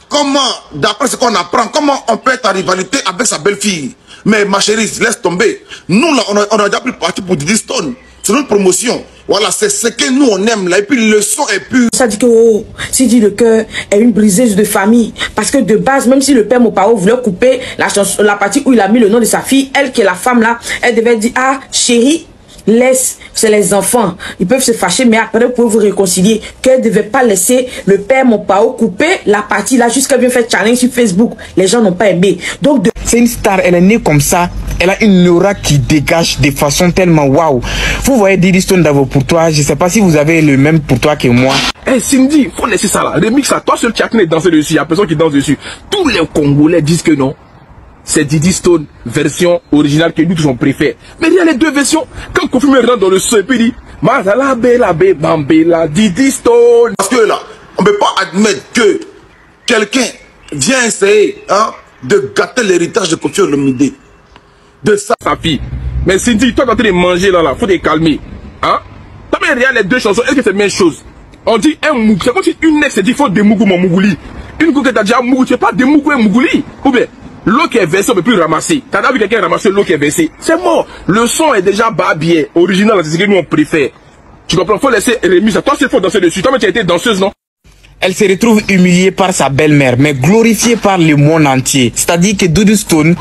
Comment, d'après ce qu'on apprend, comment on peut être en rivalité avec sa belle-fille? Mais ma chérie, laisse tomber. Nous, là, on a déjà pris parti pour Didi Stone. C'est notre promotion. Voilà, c'est ce que nous on aime là. Et puis le son est pur. Ça dit que Sidi le cœur est une briseuse de famille. Parce que de base, même si le père Mopao voulait couper la partie où il a mis le nom de sa fille, elle qui est la femme là, elle devait dire, ah chérie, laisse, c'est les enfants. Ils peuvent se fâcher, mais après vous pouvez vous réconcilier. Qu'elle ne devait pas laisser le père Mopao couper la partie là jusqu'à bien faire challenge sur Facebook. Les gens n'ont pas aimé. Donc c'est une star, elle est née comme ça. Elle a une aura qui dégage de façon tellement waouh. Vous voyez Diddy Stone dans vos pourtois. Je ne sais pas si vous avez le même pourtois que moi. Eh Cindy, faut laisser ça là. Remix ça. Toi seul tu as dansé dessus. Il n'y a personne qui danse dessus. Tous les Congolais disent que non. C'est Diddy Stone version originale que nous tous on préfère. Mais il y a les deux versions. Quand Kofi me rentre dans le son et puis dit Mazala Bela Bambela Diddy Stone. Parce que là, on ne peut pas admettre que quelqu'un vient essayer de gâter l'héritage de Kofi Olomide. De sa fille. Mais Cindy, toi t'es en train de manger là, faut te calmer. Hein? T'as même regarde les deux chansons, est-ce que c'est la même chose? On dit un mougou, c'est comme si une ex dit faut des mougou mon mougouli. Une coup que t'as déjà mougou, tu fais pas des mougou et mougouli. Ou bien, l'eau qui est versée, on ne peut plus ramasser. T'as déjà vu quelqu'un ramasser l'eau qui est versée? C'est mort. Le son est déjà babier. Original, c'est ce que nous on préfère. Tu comprends? Faut laisser Rémi, toi c'est faut danser dessus. Toi mais tu as été danseuse, non? Elle se retrouve humiliée par sa belle-mère, mais glorifiée par le monde entier. C'est-à-dire que Diddy Stone,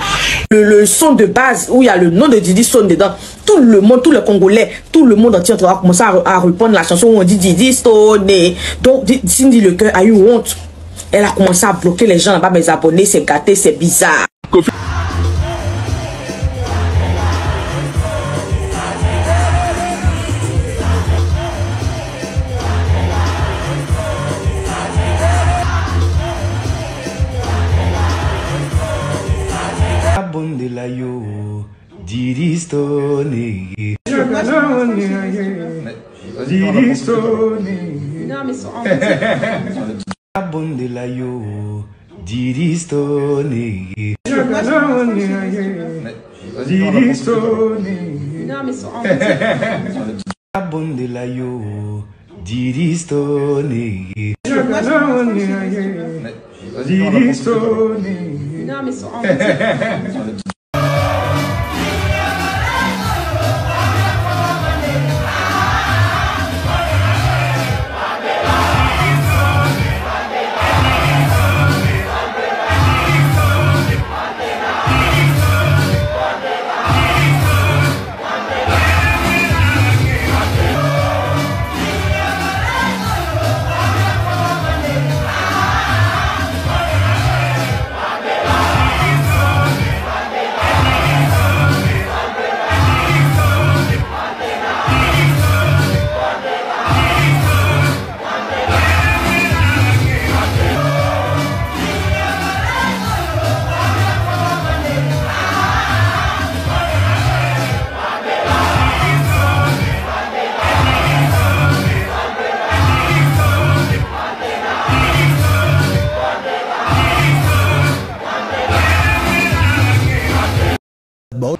le son de base où il y a le nom de Diddy Stone dedans, tout le monde, tous les Congolais, tout le monde entier va commencer à répondre la chanson où on dit Diddy Stone. Donc Cindy le cœur a eu honte. Elle a commencé à bloquer les gens là-bas, mes abonnés, c'est gâté, c'est bizarre. Diddy Stone. Diddy Stone. Non, mais en Diddy Stone. Diddy Stone. Non, mais en Diddy Stone. Diddy Stone. Non, mais en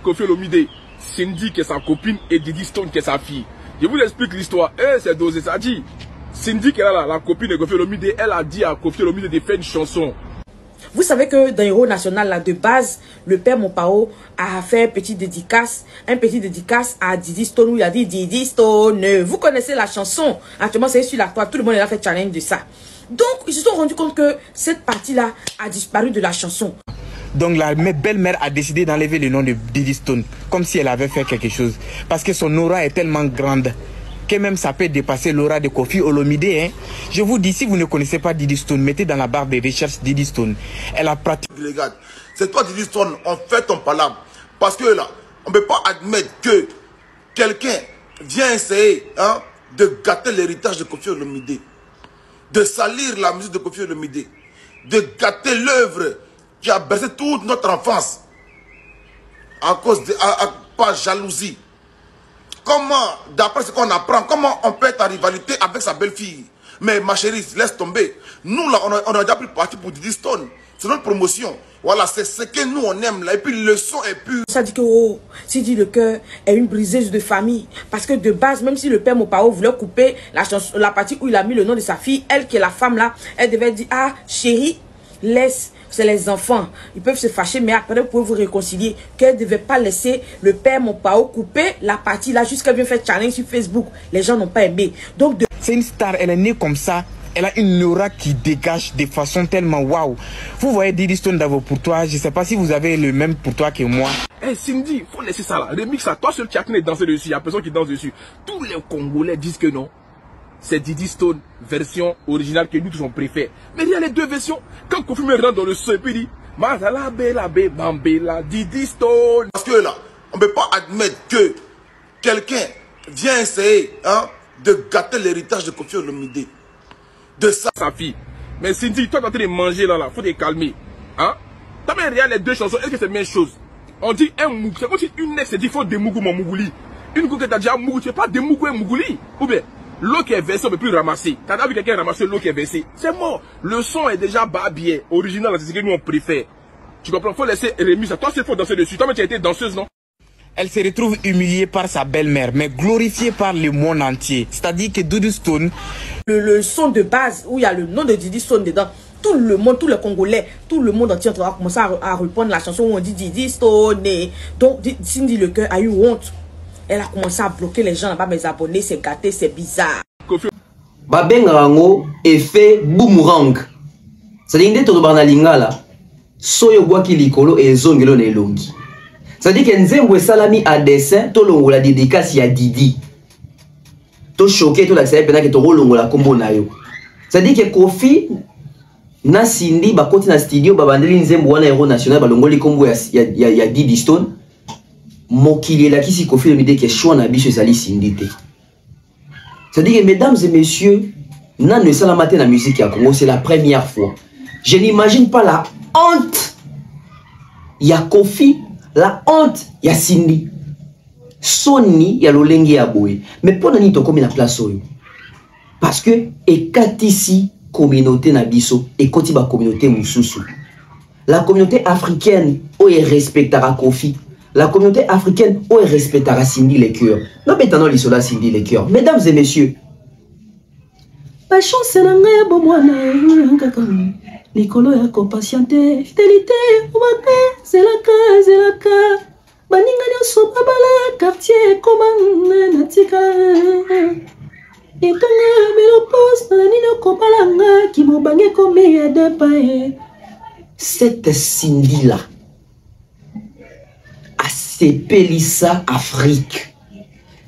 Kofi Olomide, Cindy qui est sa copine et Diddy Stone qui est sa fille. Je vous explique l'histoire. C'est dosé, ça dit. Cindy qui est là, la copine de Kofi Olomide, elle a dit à Kofi Olomide de faire une chanson. Vous savez que dans Héros National, là, de base, le père Mopao a fait un petit dédicace à Diddy Stone où il a dit Diddy Stone. Vous connaissez la chanson. Actuellement, c'est sur la toile. Tout le monde a fait challenge de ça. Donc, ils se sont rendus compte que cette partie-là a disparu de la chanson. Donc la belle-mère a décidé d'enlever le nom de Diddy Stone, comme si elle avait fait quelque chose. Parce que son aura est tellement grande que même ça peut dépasser l'aura de Kofi Olomide. Hein. Je vous dis, si vous ne connaissez pas Diddy Stone, mettez dans la barre de recherche Diddy Stone. Elle a pratiqué. C'est toi Diddy Stone, on fait ton palabre. Parce que là, on ne peut pas admettre que quelqu'un vient essayer de gâter l'héritage de Kofi Olomide, de salir la musique de Kofi Olomide, de gâter l'œuvre qui a bercé toute notre enfance à cause de par jalousie. Comment, d'après ce qu'on apprend, comment on peut être en rivalité avec sa belle-fille? Mais ma chérie, laisse tomber. Nous là, on a déjà pris parti pour Diddy Stone. C'est notre promotion. Voilà, c'est ce que nous on aime là. Et puis le son est pur. Ça dit que Sidi le cœur est une briseuse de famille. Parce que de base, même si le père Mopao voulait couper la partie où il a mis le nom de sa fille, elle qui est la femme là, elle devait dire, ah chérie, laisse, c'est les enfants. Ils peuvent se fâcher, mais après, vous pouvez vous réconcilier. Qu'elle ne devait pas laisser le père Mopao couper la partie là jusqu'à bien faire challenge sur Facebook. Les gens n'ont pas aimé. Donc, c'est une star, elle est née comme ça. Elle a une aura qui dégage de façon tellement waouh. Vous voyez Diddy Stone dans vos pourtois. Je ne sais pas si vous avez le même pourtois que moi. Eh Cindy, faut laisser ça là. Remix ça. Toi seul tu as dansé dessus. Il y a personne qui danse dessus. Tous les Congolais disent que non. C'est Diddy Stone, version originale que nous tous on préfère. Mais il y a les deux versions. Quand Kofi me rentre dans le son et puis il dit Mazala Bela Bambela Diddy Stone. Parce que là, on ne peut pas admettre que quelqu'un vient essayer de gâter l'héritage de Kofi Olomide. De sa fille. Mais Cindy, toi tu es en train de manger là, faut te calmer. Hein? T'as même regarde les deux chansons, est-ce que c'est la même chose? On dit un mougou, c'est comme si une ex dit faut des mougou mon mougouli. Une goût que t'as déjà mougou, tu fais pas des mougou et mougouli. Ou bien, l'eau qui est versée, on ne peut plus ramasser. T'as déjà vu quelqu'un ramasser l'eau qui est versée? C'est mort. Le son est déjà babillé. Original, c'est ce que nous on préfère. Tu comprends? Faut laisser Rémi, ça. Toi, c'est faut danser dessus. Toi, mais tu as été danseuse, non? Elle se retrouve humiliée par sa belle-mère, mais glorifiée par le monde entier. C'est-à-dire que Diddy Stone... Le son de base, où il y a le nom de Diddy Stone dedans, tout le monde, tous les Congolais, tout le monde entier va commencer à répondre la chanson où on dit Diddy Stone. Donc, Cindy Lecoeur a eu honte. Elle a commencé à bloquer les gens là-bas, mes abonnés, c'est gâté, c'est bizarre. Babengango effet boomerang. C'est-à-dire que tout le monde là, soyo boaki likolo et zongelo ne longi. C'est-à-dire que Nzembo salami à dessin, tout le monde la dédicace ya Didi. Tout choqué, tout la savait pendant que tout le monde la combo na yo. C'est-à-dire que Kofi na Cindy ba koti na studio ba bandeli Nzembo wana héros national ba longoli combo ya Diddy Stone. Mokili la kisi Kofi Olomide ke choix na biso sali Cindy te. C'est-à-dire que mesdames et messieurs, nan ne salamate na musique à Congo, c'est la première fois. Je n'imagine pas la honte. Il y a Kofi, la honte, il y a Cindy. Sony, il y a l'Olengi à Boé. Mais pour nani to comme la place parce que et katisi communauté nabiso et kotiba communauté mususu. La communauté africaine où elle respectera Kofi. La communauté africaine où elle respectera Cindy Lecoeur. Non mais t'en as l'isola Cindy Lecoeur. Mesdames et messieurs, la chance c'est la ngaia bomwana Nicolo ya compatienté fidélité c'est la cas baninga nyoso babala quartier comment natika etonga melo poste na nino kopalanga ki mobange komi ya depae. Cette Cindy là a sepelisa Afrique.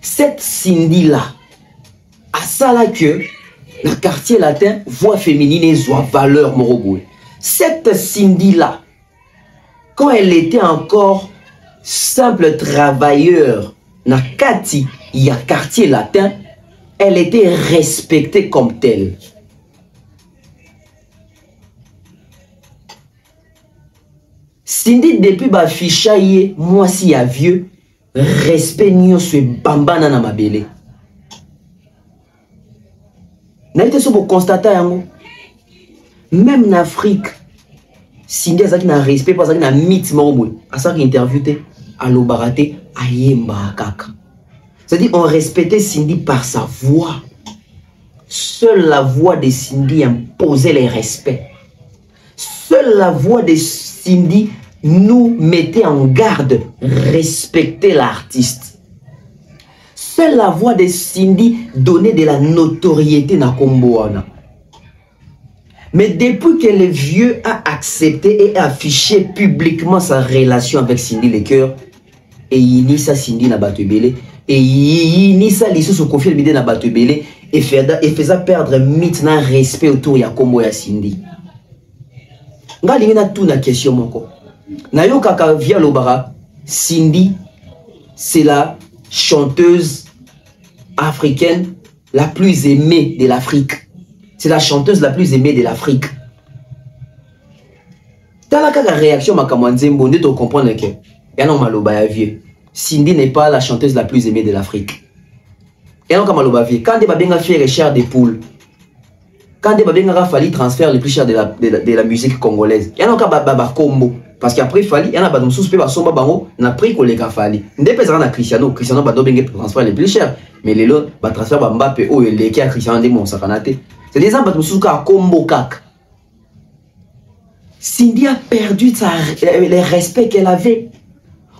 Cette Cindy là a ça là que le quartier latin, voix féminine et voix valeur moroboué. Cette Cindy là, quand elle était encore simple travailleur, na Kati, il y a quartier latin, elle était respectée comme telle. Cindy depuis ba fichaye, moi si y a vieux, respect nyo se bambana na mabele. N'avez pas pour constater même en Afrique, Cindy a un respect parce qu'il a un mythe morobou. À ça qu'il interviewé à l'Obarate à Yemba Kaka. C'est-à-dire on respectait Cindy par sa voix. Seule la voix de Cindy imposait les respects. Seule la voix de Cindy nous mettait en garde, respecter l'artiste. Seule la voix de Cindy donnait de la notoriété dans Komboana. Mais depuis que le vieux a accepté et affiché publiquement sa relation avec Cindy Lecoeur, et il n'y sa Cindy na Batubele, et il n'y sa l'issue sur Kofi Olomide na Batubele, et faisait perdre maintenant respect autour de Kombo ya Cindy. Ngali na tout na question moko. Na yo kaka via l'Obara, Cindy, c'est la chanteuse africaine la plus aimée de l'Afrique. C'est la chanteuse la plus aimée de l'Afrique. T'as la réaction ma kamwanzembo, ne te comprendre que Yanon Maloba ya vieux. Cindy n'est pas la chanteuse la plus aimée de l'Afrique. Yanon Maloba vieux. Quand des babenga fait cher des poules, quand des babenga fallu transfert le plus cher de la musique congolaise, Yanon Baba Combo. Parce qu'après il fallait, il y en a des sous pas somba bango, n'a pris qu'on les a fallu. N'dépêche à Cristiano va donner transfert le plus cher. Mais les lots, va transfert Mbappé, oh, les qui a Cristiano de mon sakanate. C'est des gens qui sont à combo kak. Cindy a perdu le respect qu'elle avait.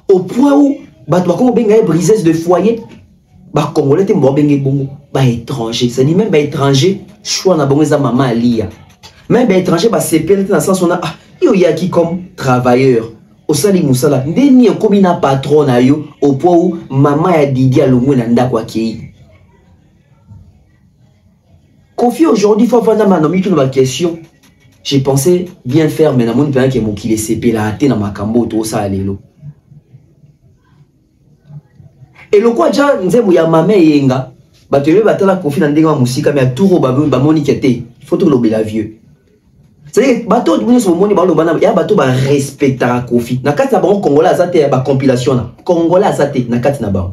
Au point où, comme une briseuse de foyer, Congolais étaient morts, étranger. C'est-à-dire même étranger, choix na bongo za maman alia. Même étranger, c'est pénétré dans le sens où on a, il y a qui comme travailleur. Au sali musala, ndeni comme une patron na yo, au point où maman a Didi à l'omou nanda kwa kei. Kofi aujourd'hui, il faut avoir ma question. J'ai pensé bien faire, mais dans mon pays, qui est CP là, dans ma cambo, tout ça, allélo. Et le quoi, déjà, nous avons ya maman et yenga, tu veux battre la Kofi dans des musique, mais à tout le monde il faut tout le la vieux. C'est-à-dire, bateau de ce moment, il y a bateau qui respecte la Kofi. Na kati na ba Congolais azate ya ba compilation na. Congolais azate na kati na ba.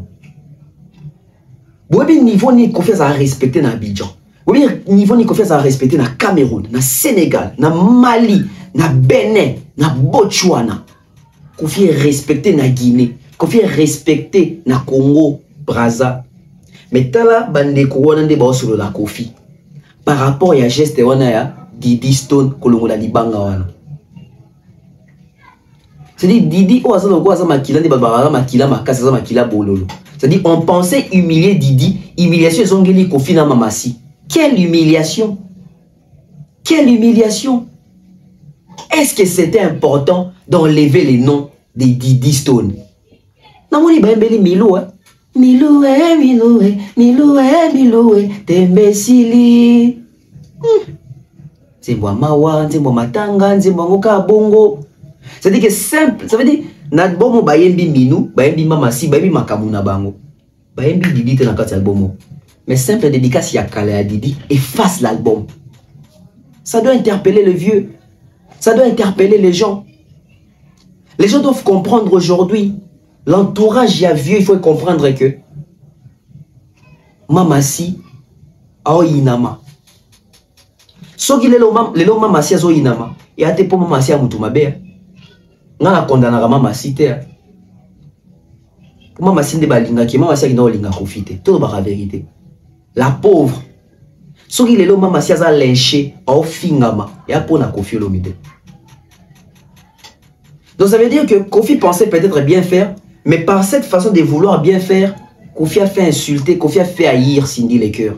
Bobi niveau ni Kofi a respecté na Abidjan. Bobi niveau ni Kofi a respecté na Cameroun, na Sénégal, na Mali, na Bénin, na Botswana. Kofi est respecté na Guinée. Kofi est respecté na Congo, Brazza. Mais tala bande wana nde ba solo la Kofi. Par rapport à geste wana ya Didi Stone kolongola libanga wana. C'est-à-dire Didi o azalo ko azama makila ndi babara makila makasa azama makila bololo. C'est-à-dire on pensait humilier Didi, humiliation zongeli Kofi na mamasi. Quelle humiliation? Quelle humiliation? Est-ce que c'était important d'enlever les noms des Didi Stone? Non, on est bien Milo, hein? Milo, Milo, Milo, Milo, Tembesili. Nzembo mawa, nzembo matanga, nzembo ngoka bongo. C'est-à-dire que simple, ça veut dire nadbomo bayembi minou, bayembi mamasi, bayembi makamuna bango. Bayembi Didi te na kati albumo. Mais simple dédicace ya kale à Didi, efface l'album. Ça doit interpeller le vieux. Ça doit interpeller les gens. Les gens doivent comprendre aujourd'hui. L'entourage ya vieux, il faut comprendre que mamasi ao inama. Soki lelo mamasi azo inama, et ate po mamasi a mutu mabe. Ngana kondana mamasi te. Mamasi nde balinga ki mamasi a kina linga profiter. Tout ba vérité. La pauvre. Soki lelo mamasi aza lynché au fingama, et a po na Kofi Olomide. Donc ça veut dire que Kofi pensait peut-être bien faire, mais par cette façon de vouloir bien faire, Kofi a fait insulter, Kofi a fait haïr Cindy Lecoeur.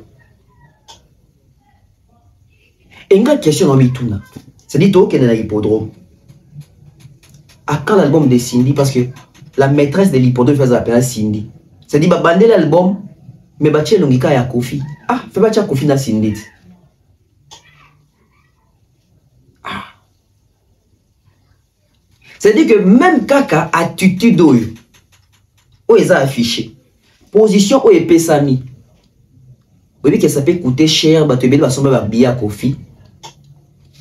Et une question dans Mitouna. C'est-à-dire qu'il y a l'hippodrome. À quand l'album de Cindy? Parce que la maîtresse de l'hippodrome faisait appel à Cindy. C'est-à-dire, bah, bandez l'album, mais bah, tiens, l'ongika ya Kofi. Ah, fais pas tiens Kofi na Cindy. Ah. C'est-à-dire que même Kaka attitude d'oyo. Où ils ont affiché. Position où est Sami. Vous voyez que ça peut coûter cher, bah, tu veux faire bien Kofi.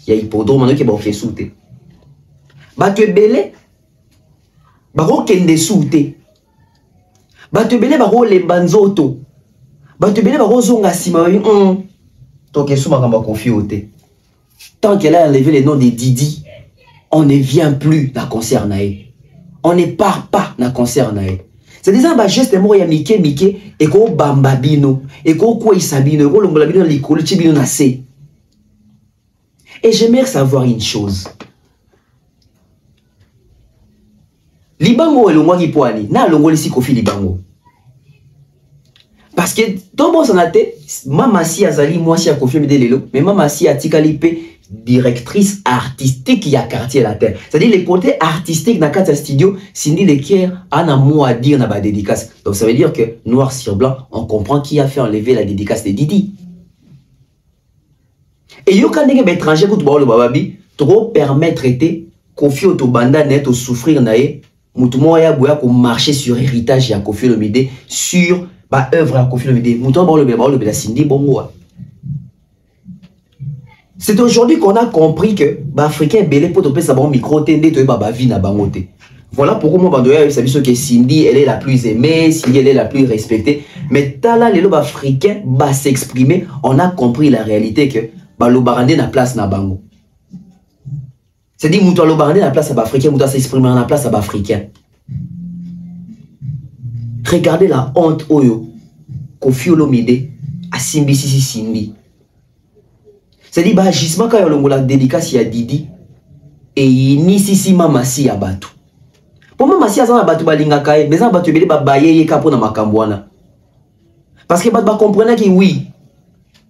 Il y a hippodrome, maintenant qui va faire sauter. Bah, tu es belé. Bah, tu es sauté. Bah, tu es belé, bah, les banzoto. Bah, tu es belé, bah, zonga sima. Donc, il y a Kofi ôté. Tant qu'elle a enlevé les noms de Didi, on ne vient plus dans le concert naé. On ne part pas dans le concert naé. C'est des gens geste mo ya mike et ko bambabino et ko ko isabino ko longolabino likolo tibino na se. Et j'aimerais savoir une chose. Libango elongwa ki poani na longoli si Kofi libango. Parce que tombo sanate mama si azali moi si a Kofi Olomide lelo mais mama si a tikali pe directrice artistique qui a quartier la terre. C'est-à-dire les côtés artistiques dans le studio, Cindy Lecoeur a un mot à dire dans la dédicace. Donc ça veut dire que noir sur blanc, on comprend qui a fait enlever la dédicace de Didi. Et yo quand des étrangers qui le bababi, trop permettre traiter, Kofi Otobanda net au souffrir nae, mutumo ya boya ko marcher sur héritage ya Kofi Olomide sur ba œuvre à Kofi Olomide. Mutumo le la Cindy bongo. C'est aujourd'hui qu'on a compris que l'Africain belé pour topé sa bon micro tendé to ba vie na bangote. Voilà pourquoi moi bandoya ça dit que Cindy elle est la plus aimée, Cindy elle est la plus respectée, mais tala les lobes africains va s'exprimer, on a compris la réalité que ba lo barandé na place na bango. C'est dit muto lo barandé na place à africain, muto s'exprimer na place à africain. Regardez la honte oyo Kofi Olomide a Simbi Sisi Cindy. C'est-à-dire, bah, gisement quand il y a la dédicace, il y a Didi. et inisisi mamasi ya batu. Pour mamasi azana batu balingaka ye, bezana batu ebele babaye ye kapo na makambwana. Parce que batu comprendre que oui,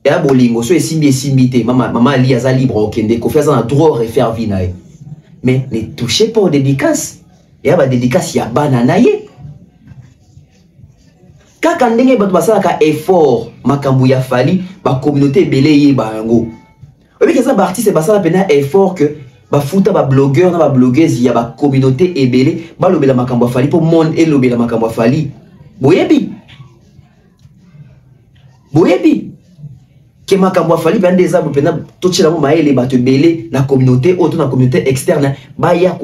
et à bolingo so esimbi te, maman ali aza libre okende, Kofi azana droit refaire vie na ye. Mais ne touchez pas aux dédicaces. Et à ba dédicace ya banana ye. Kaka ndenge batu basalaka effort makambu ya fali ba communauté ebele ye bango. Obi que ça ba artiste basala pena effort que ba futa ba blogueur na ba blogueuse ya ba communauté ebele ba lobela makambu ya fali pour monde et lobela makambu ya fali. Boyebi. Boyebi. Que makambu ya fali ben des arbres pena tochela mo maele ba te belé na communauté auto na communauté externe ba ya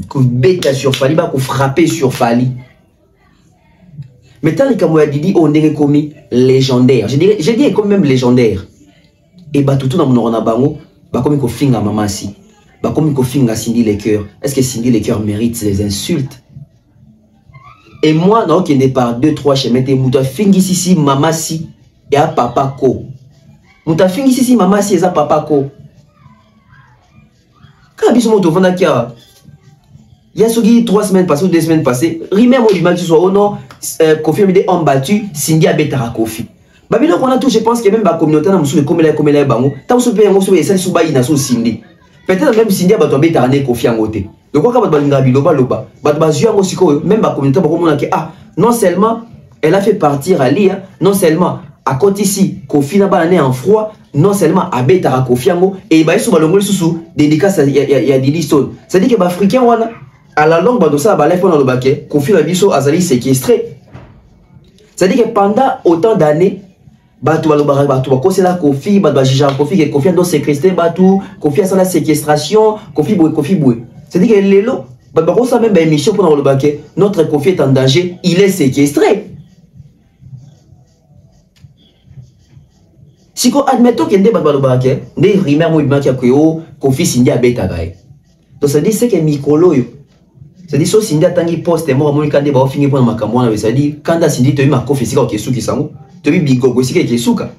ko beta sur fali ba ko frapper sur fali. Mais tant que moi Didi on est commis légendaire, je dis comme même légendaire. Et bah tout dans mon orana bango, bah comme il finga mamasi, bah comme il finga Cindy les cœurs. Est-ce que Cindy les cœurs mérite ces insultes? Et moi non qui n'est pas 2-3 chez mettez mouta fingi si mamasi et à papa ko. Mouta fingi si mamasi et à papa ko. Quand biso moto vanda kia. Il y a ceux qui 3 semaines passées ou 2 semaines passées, rimé moi du mal tu sois oh non, Kofi Olomide ont battu Cindy Abetara Kofi. Babylon qu'on a tout, je pense que même la communauté n'a pas comme elle bango, tant que bien on essaie sous baïna sous Cindy. Peut-être même Cindy a battu Abetara ne Kofi en côté. Donc quoi quand balinga biloba loba, batbazu aussi quoi, même la communauté ba comme on a que ah non seulement elle a fait partir Ali, non seulement à côté ici Kofi n'a pas né en froid, non seulement Abetara Kofi en et bah sous balongol sous dédicace il y a Didi Stone. Ça dit que africain voilà. À la longue, ça va aller dans le baquet, Kofi Labiso Azali séquestré. C'est-à-dire que pendant autant d'années, Kofi, Kofi a séquestré, Kofi a la séquestration, Kofi Boué. C'est-à-dire que les lots, ça même une mission pour le baquet, notre Kofi est en danger, il est séquestré. Si on admettons qu'il y a des baquet, des rumeurs où Kofi Cindy a bêta. Donc ça dit c'est que Mikolo. C'est-à-dire que si Cindy a tangi poste mort moi quand va finir pour makamwana c'est-à-dire quand Cindy te ma Kofi sika kesuki sango te bi bigogo sika kesuka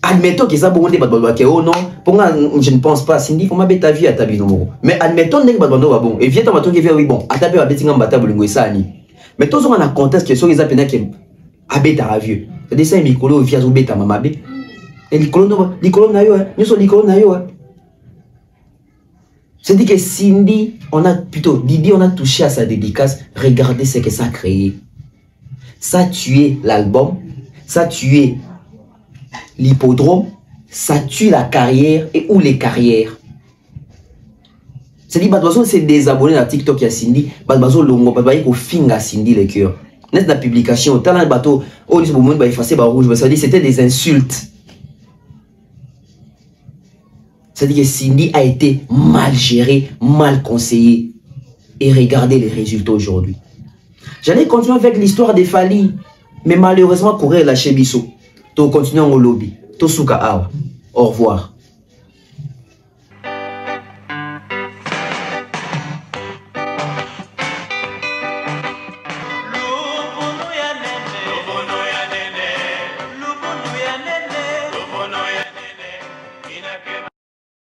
admettons que ça bon débat ba oh non pour je ne pense pas Cindy faut ma beta vie à tabino mais admettons que ba bon et vient ta mato qui fait oui bon atape ba betinga mbata bolingo esani mais tous on a contexte que so ils appellent que abeta vieux c'est-à-dire ça mikolo via zo beta mamabe et likolo na yo ni so likolo na yo. C'est-à-dire que Cindy, Didi, on a touché à sa dédicace. Regardez ce que ça a créé. Ça a tué l'album, ça a tué l'hippodrome, ça tue la carrière et ou les carrières. C'est-à-dire que c'est désabonné à TikTok à Cindy, longo, finga Cindy les cœurs. Net la publication, tant le bateau, c'était des insultes. C'est-à-dire que Cindy a été mal gérée, mal conseillée. Et regardez les résultats aujourd'hui. J'allais continuer avec l'histoire des Fali. Mais malheureusement, Corée lâché Bissot. To continuer au lobby. To souka awa. Au revoir.